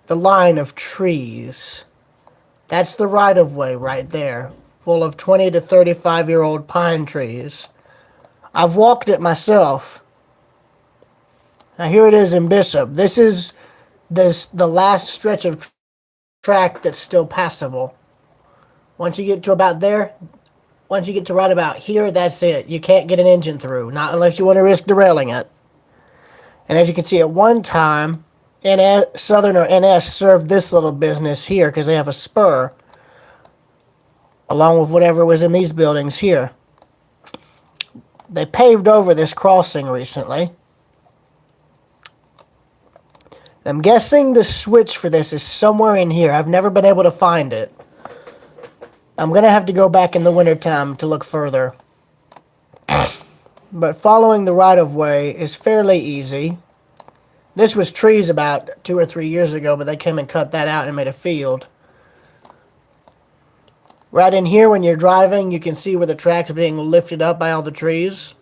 the line of trees. That's the right-of-way right there, full of 20 to 35-year-old pine trees. I've walked it myself. Now here it is in Bishop. This is the last stretch of track that's still passable. Once you get to about there, once you get to right about here, that's it. You can't get an engine through, not unless you want to risk derailing it. And as you can see, at one time, Southern or NS served this little business here because they have a spur, along with whatever was in these buildings here. They paved over this crossing recently. I'm guessing the switch for this is somewhere in here. I've never been able to find it. I'm going to have to go back in the wintertime to look further. But following the right-of-way is fairly easy. This was trees about 2 or 3 years ago, but they came and cut that out and made a field. Right in here, when you're driving, you can see where the track's being lifted up by all the trees.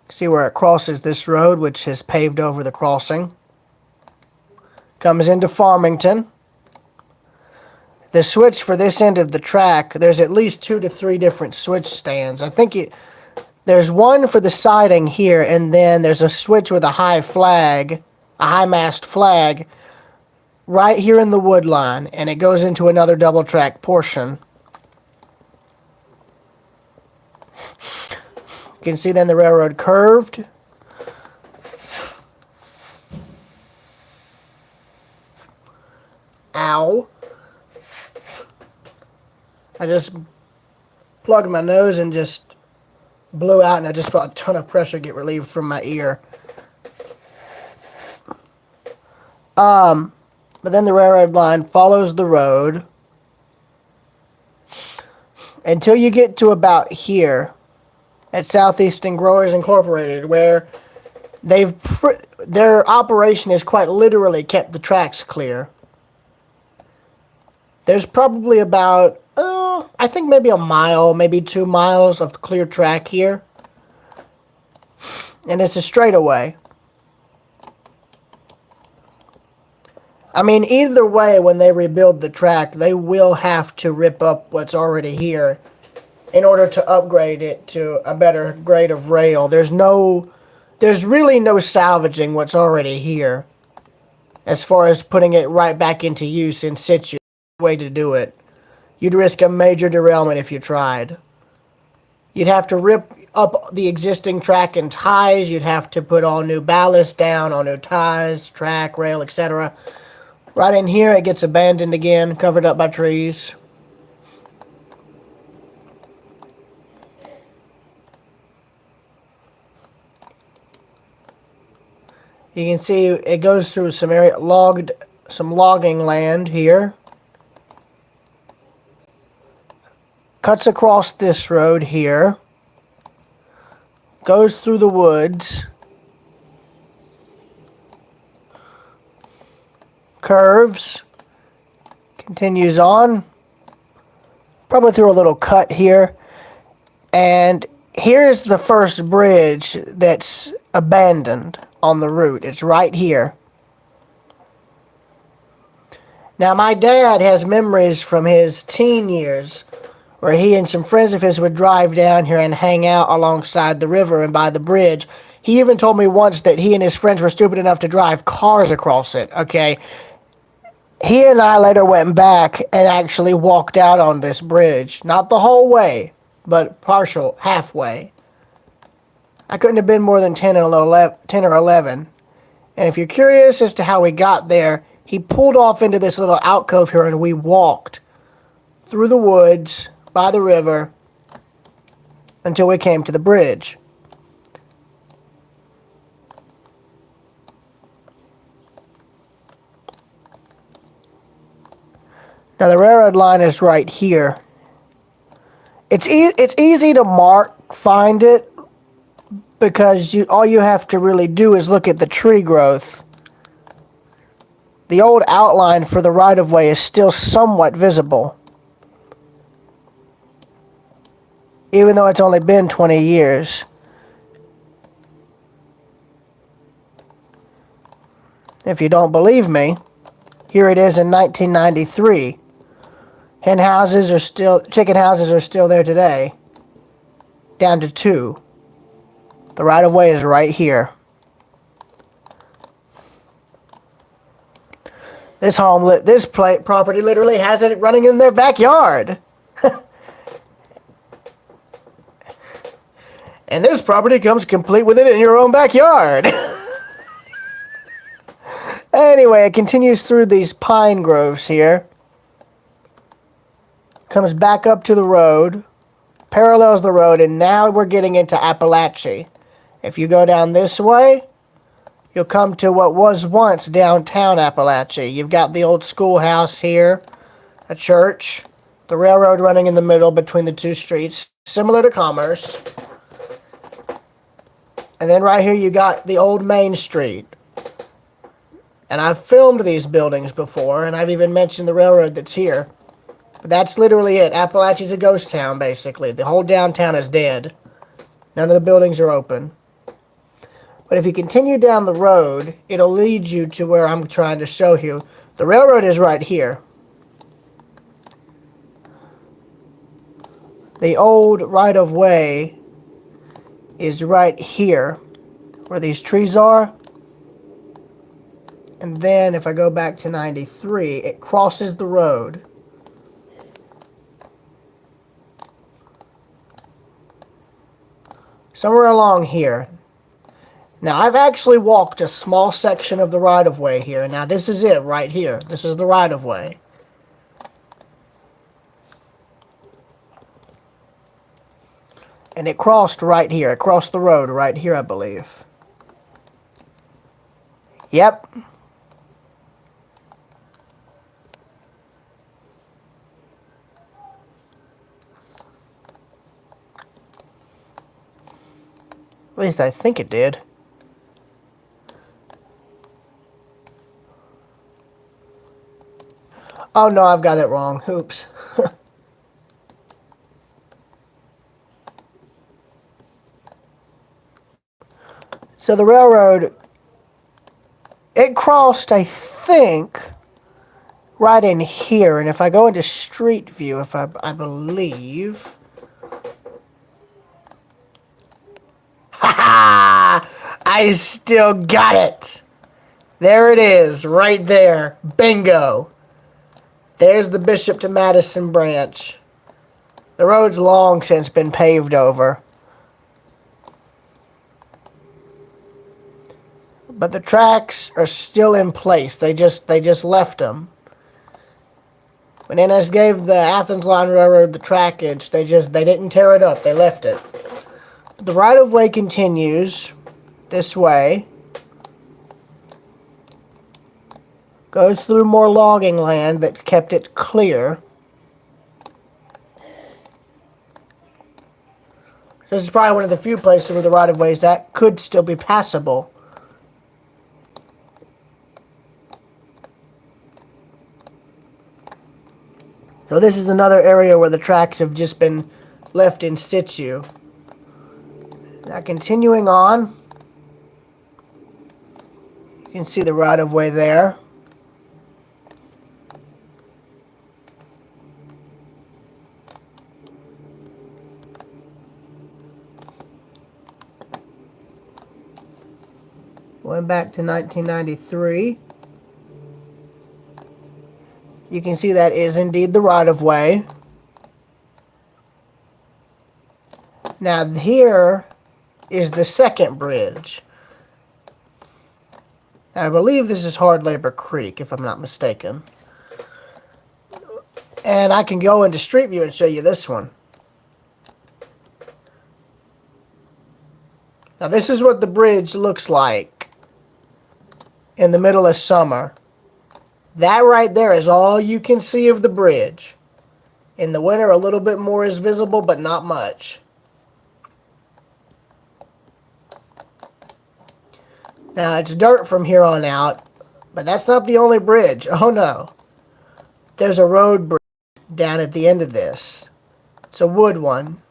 See where it crosses this road, which has paved over the crossing. Comes into Farmington. The switch for this end of the track, there's at least 2 to 3 different switch stands. I think there's one for the siding here, and then there's a switch with a high flag, a high mast flag, right here in the wood line, and it goes into another double track portion. You can see then the railroad curved. Ow. I just plugged my nose and just blew out, and I just felt a ton of pressure get relieved from my ear. But then the railroad line follows the road until you get to about here at Southeastern Growers Incorporated, where their operation has quite literally kept the tracks clear. There's probably about, I think maybe a mile, maybe 2 miles of clear track here. And it's a straightaway. I mean, either way, when they rebuild the track, they will have to rip up what's already here in order to upgrade it to a better grade of rail. There's really no salvaging what's already here as far as putting it right back into use in situ. Way to do it. You'd risk a major derailment if you tried. You'd have to rip up the existing track and ties. You'd have to put all new ballast down, all new ties, track, rail, etc. Right in here, it gets abandoned again, covered up by trees. You can see it goes through some logging land here. Cuts across this road here. Goes through the woods. Curves. Continues on. Probably through a little cut here. And here's the first bridge that's abandoned on the route. It's right here. Now, my dad has memories from his teen years where he and some friends of his would drive down here and hang out alongside the river and by the bridge. He even told me once that he and his friends were stupid enough to drive cars across it, okay? He and I later went back and actually walked out on this bridge. Not the whole way, but partial, halfway. I couldn't have been more than 10 or 11. And if you're curious as to how we got there, he pulled off into this little alcove here and we walked through the woods, by the river, until we came to the bridge. Now the railroad line is right here. It's easy to find it, because all you have to really do is look at the tree growth. The old outline for the right-of-way is still somewhat visible, even though it's only been 20 years. If you don't believe me, here it is in 1993. Chicken houses are still there today, down to 2. The right-of-way is right here. This property literally has it running in their backyard. And this property comes complete with it in your own backyard. Anyway, it continues through these pine groves here. Comes back up to the road, parallels the road, and now we're getting into Appalachia. If you go down this way, you'll come to what was once downtown Appalachia. You've got the old schoolhouse here, a church, the railroad running in the middle between the two streets, similar to Commerce. And then right here you got the old Main Street. And I've filmed these buildings before, and I've even mentioned the railroad that's here. But that's literally it. Appalachia's a ghost town, basically. The whole downtown is dead. None of the buildings are open. But if you continue down the road, it'll lead you to where I'm trying to show you. The railroad is right here. The old right-of-way is right here, where these trees are. And then if I go back to 93, it crosses the road. Somewhere along here. Now, I've actually walked a small section of the right-of-way here. Now, this is it right here. This is the right-of-way. And it crossed right here. It crossed the road right here, I believe. Yep. At least I think it did. Oh no, I've got it wrong. Oops. So the railroad, it crossed, I think, right in here. And if I go into Street View, I believe... I still got it. There it is, right there. Bingo. There's the Bishop to Madison branch. The road's long since been paved over. But the tracks are still in place. They just left them. When NS gave the Athens Line Railroad the trackage, they didn't tear it up. They left it. The right-of-way continues this way, goes through more logging land that kept it clear. This is probably one of the few places where the right-of-ways that could still be passable. So this is another area where the tracks have just been left in situ. Now continuing on, you can see the right-of-way there. Going back to 1993, you can see that is indeed the right-of-way. Now here is the second bridge. I believe this is Hard Labor Creek, if I'm not mistaken. And I can go into Street View and show you this one. Now this is what the bridge looks like in the middle of summer. That right there is all you can see of the bridge. In the winter, a little bit more is visible, but not much. Now, it's dirt from here on out, but that's not the only bridge. Oh, no. There's a road bridge down at the end of this. It's a wood one.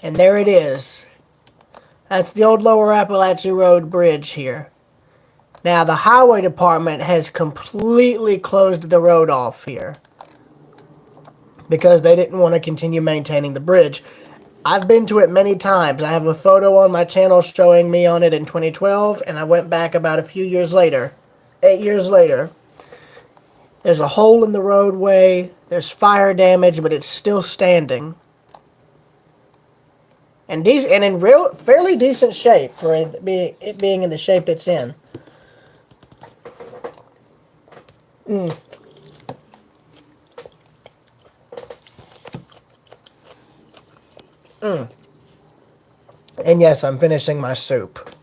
And there it is. That's the old Lower Appalachia Road Bridge here. Now, the highway department has completely closed the road off here because they didn't want to continue maintaining the bridge. I've been to it many times. I have a photo on my channel showing me on it in 2012, and I went back about a few years later, 8 years later. There's a hole in the roadway, there's fire damage, but it's still standing. And in fairly decent shape for it being in the shape it's in. And yes, I'm finishing my soup.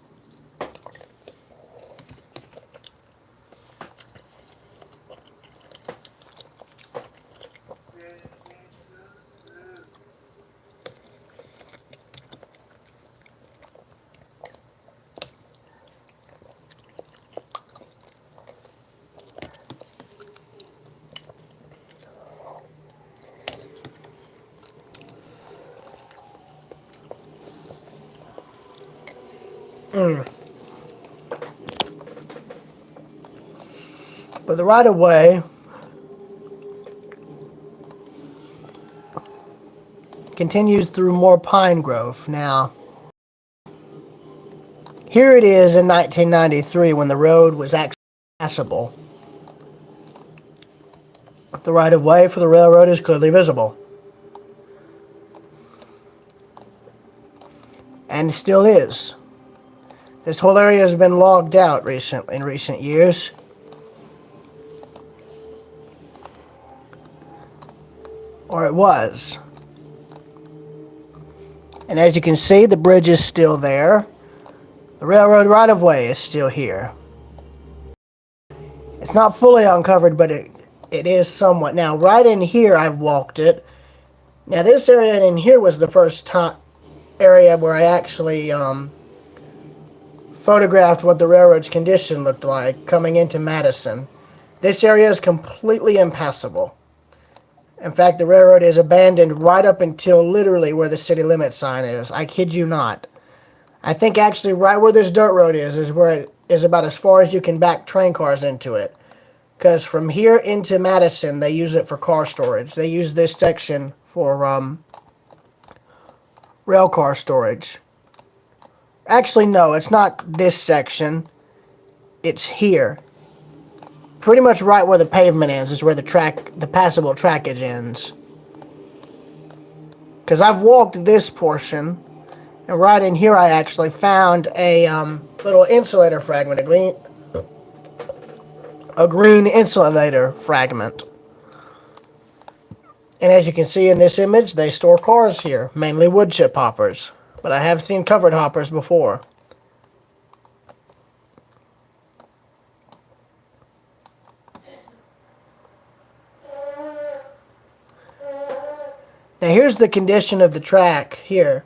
But the right of way continues through more pine grove. Now, here it is in 1993 when the road was actually passable. The right of way for the railroad is clearly visible. And still is. This whole area has been logged out in recent years. Or it was. And as you can see, the bridge is still there. The railroad right-of-way is still here. It's not fully uncovered, but it is somewhat. Now, right in here, I've walked it. Now, this area in here was the first area where I actually photographed what the railroad's condition looked like coming into Madison. This area is completely impassable. In fact, the railroad is abandoned right up until literally where the city limit sign is. I kid you not. I think actually right where this dirt road is where it is about as far as you can back train cars into it. Because from here into Madison, they use it for car storage. They use this section for rail car storage. Actually, no, it's not this section. It's here. Pretty much right where the pavement is where the passable trackage ends. Because I've walked this portion, and right in here I actually found a little insulator fragment, a green insulator fragment. And as you can see in this image, they store cars here, mainly wood chip hoppers. But I have seen covered hoppers before. Now here's the condition of the track here.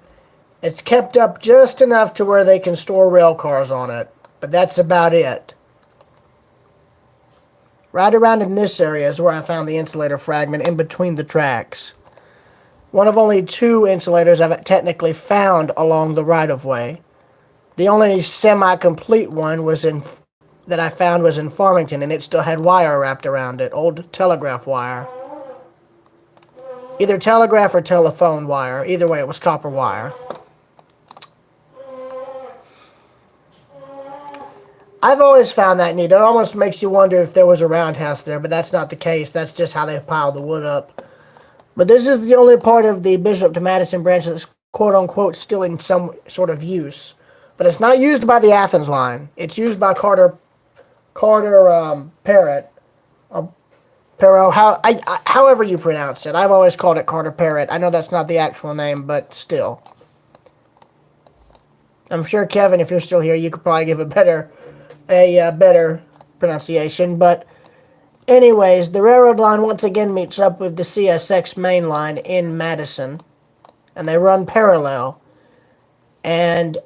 It's kept up just enough to where they can store rail cars on it, but that's about it. Right around in this area is where I found the insulator fragment in between the tracks. One of only 2 insulators I've technically found along the right-of-way. The only semi-complete one that I found was in Farmington, and it still had wire wrapped around it, old telegraph wire. Either telegraph or telephone wire. Either way, it was copper wire. I've always found that neat. It almost makes you wonder if there was a roundhouse there, but that's not the case. That's just how they pile the wood up. But this is the only part of the Bishop to Madison branch that's quote-unquote still in some sort of use. But it's not used by the Athens line. It's used by Carter Parrott. However you pronounce it. I've always called it Carter Parrott. I know that's not the actual name, but still. I'm sure, Kevin, if you're still here, you could probably give a better pronunciation. But anyways, the railroad line once again meets up with the CSX main line in Madison. And they run parallel. And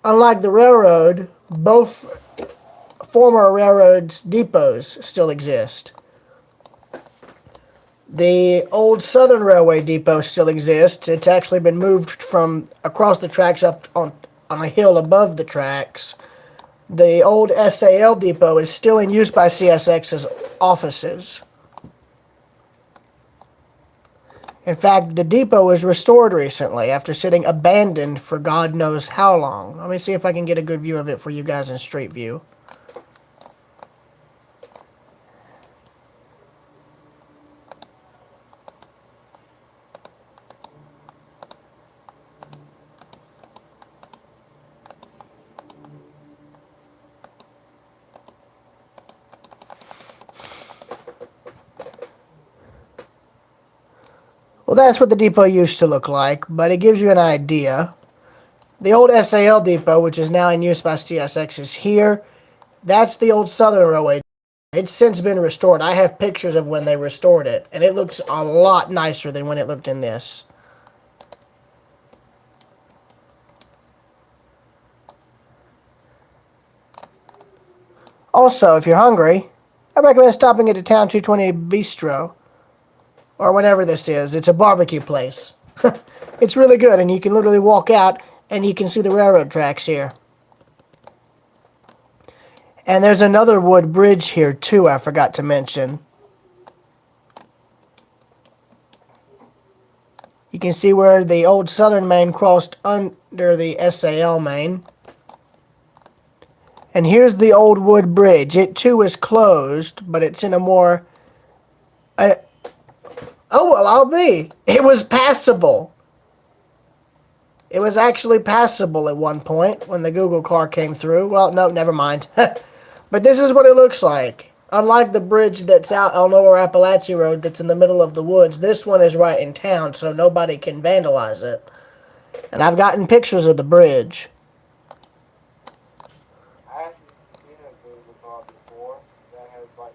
unlike the railroad, both former railroads depots still exist. The old Southern Railway depot still exists. It's actually been moved from across the tracks up on a hill above the tracks. The old SAL depot is still in use by CSX's offices. In fact, the depot was restored recently after sitting abandoned for God knows how long. Let me see if I can get a good view of it for you guys in street view. Well, that's what the depot used to look like, but it gives you an idea. The old SAL depot, which is now in use by CSX, is here. That's the old Southern Railway. It's since been restored. I have pictures of when they restored it, and it looks a lot nicer than when it looked in this. Also, if you're hungry, I recommend stopping at the Town 220 Bistro, or whatever this is. It's a barbecue place. It's really good, and you can literally walk out and you can see the railroad tracks here. And there's another wood bridge here too I forgot to mention. You can see where the old Southern main crossed under the SAL main. And here's the old wood bridge. It too is closed, but it's in a more... oh, well, I'll be. It was passable. It was actually passable at one point when the Google car came through. Well, no, never mind. But this is what it looks like. Unlike the bridge that's out on Lower Appalachia Road that's in the middle of the woods, this one is right in town, so nobody can vandalize it. And I've gotten pictures of the bridge. I haven't seen a Google car before that has like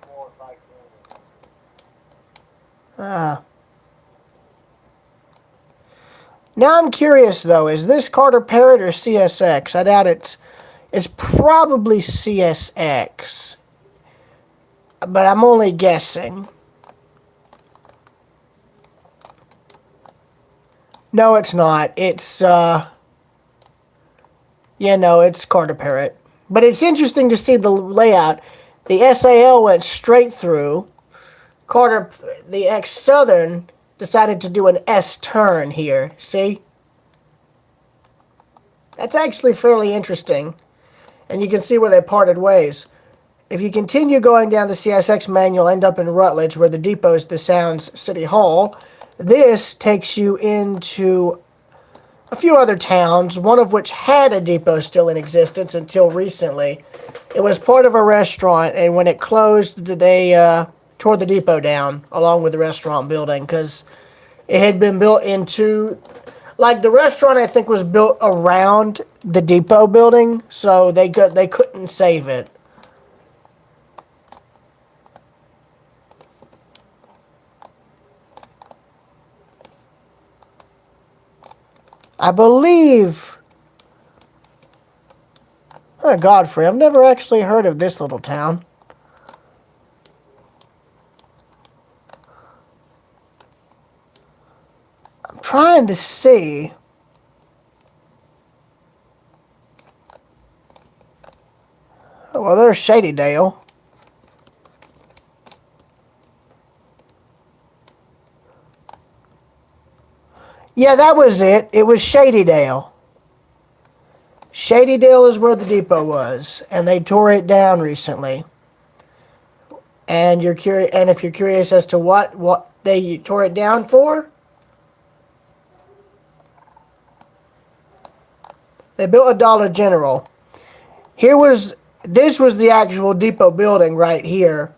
4 or 5 cameras. Ah. Now I'm curious though, is this Carter Parrott or CSX? I doubt it's probably CSX. But I'm only guessing. No, it's not. It's yeah, no, it's Carter Parrott. But it's interesting to see the layout. The SAL went straight through. Carter, the ex-Southern, decided to do an S-turn here. See? That's actually fairly interesting. And you can see where they parted ways. If you continue going down the CSX main, you'll end up in Rutledge, where the depot is the Sounds City Hall. This takes you into a few other towns, one of which had a depot still in existence until recently. It was part of a restaurant, and when it closed, they tore the depot down along with the restaurant building because it had been built into... Like, the restaurant, I think, was built around the depot building, so they couldn't save it. I believe... Oh, Godfrey, I've never actually heard of this little town. I'm trying to see... Oh, well, there's Shadydale. Yeah, that was it. It was Shadydale. Shadydale is where the depot was, and they tore it down recently. And you're curious, and if you're curious as to what they tore it down for, they built a Dollar General. This was the actual depot building right here.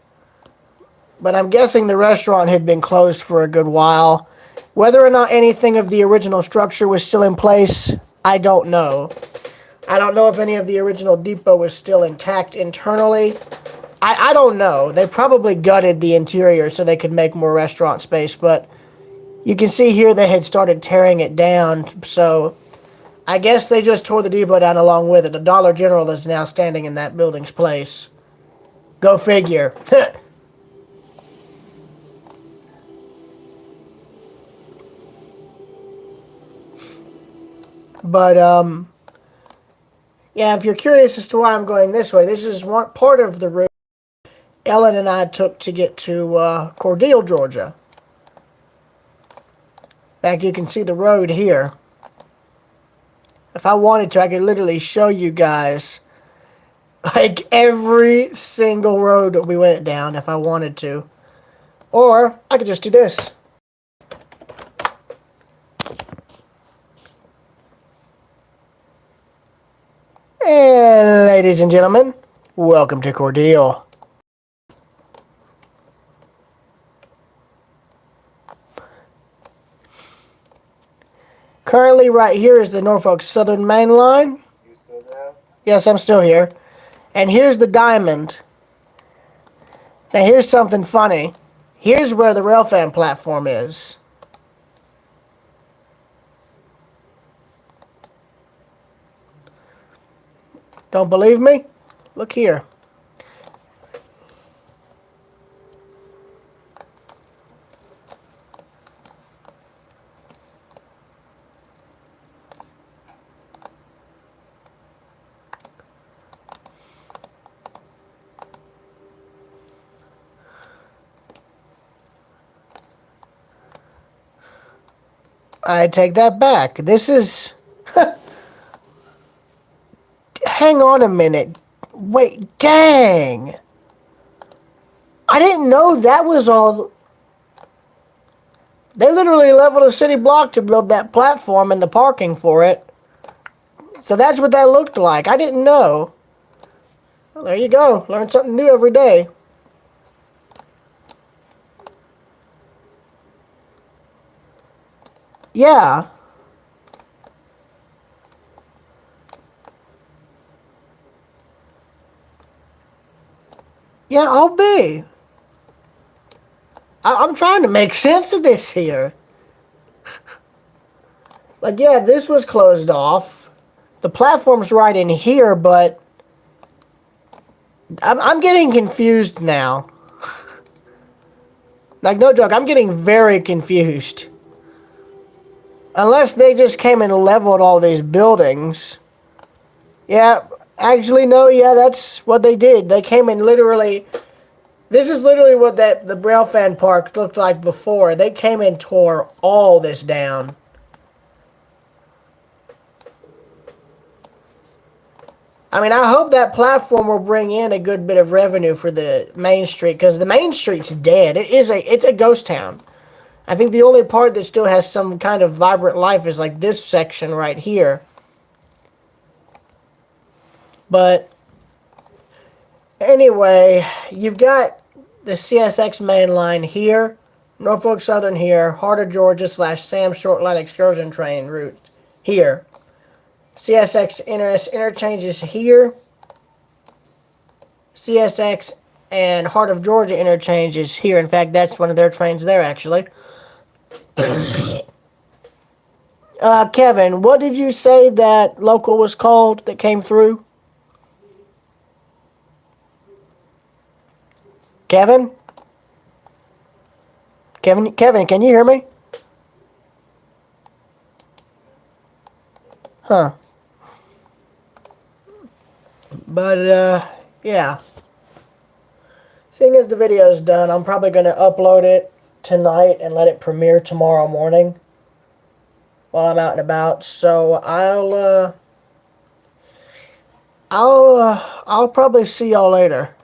But I'm guessing the restaurant had been closed for a good while. Whether or not anything of the original structure was still in place, I don't know. I don't know if any of the original depot was still intact internally. I don't know. They probably gutted the interior so they could make more restaurant space, but you can see here they had started tearing it down, so I guess they just tore the depot down along with it. The Dollar General is now standing in that building's place. Go figure. But, yeah, if you're curious as to why I'm going this way, this is one part of the route Ellen and I took to get to Cordele, Georgia. In fact, you can see the road here. If I wanted to, I could literally show you guys like every single road that we went down if I wanted to. Or I could just do this. And ladies and gentlemen, welcome to Cordele. Currently right here is the Norfolk Southern Main Line. You still there? Yes, I'm still here. And here's the Diamond. Now here's something funny. Here's where the railfan platform is. Don't believe me? Look here. I take that back. This is... Hang on a minute. Wait, dang. I didn't know that was all... They literally leveled a city block to build that platform and the parking for it. So that's what that looked like. I didn't know. Well, there you go. Learn something new every day. Yeah. Yeah, I'll be. I'm trying to make sense of this here. Like, yeah, this was closed off. The platform's right in here, but I'm getting confused now. Like, no joke, I'm getting very confused. Unless they just came and leveled all these buildings. Yeah, actually, no, yeah, that's what they did. They came and literally... This is literally what the railfan park looked like before. They came and tore all this down. I mean, I hope that platform will bring in a good bit of revenue for the main street, because the main street's dead. It's a ghost town. I think the only part that still has some kind of vibrant life is like this section right here. But anyway, you've got the CSX main line here, Norfolk Southern here, Heart of Georgia / Sam Short Line Excursion Train route here. CSX interchanges here. CSX and Heart of Georgia interchanges here. In fact, that's one of their trains there, actually. Kevin, what did you say that local was called that came through? Kevin? Kevin, can you hear me? Huh. But, yeah. Seeing as the video's done, I'm probably going to upload it tonight and let it premiere tomorrow morning while I'm out and about. So I'll probably see y'all later.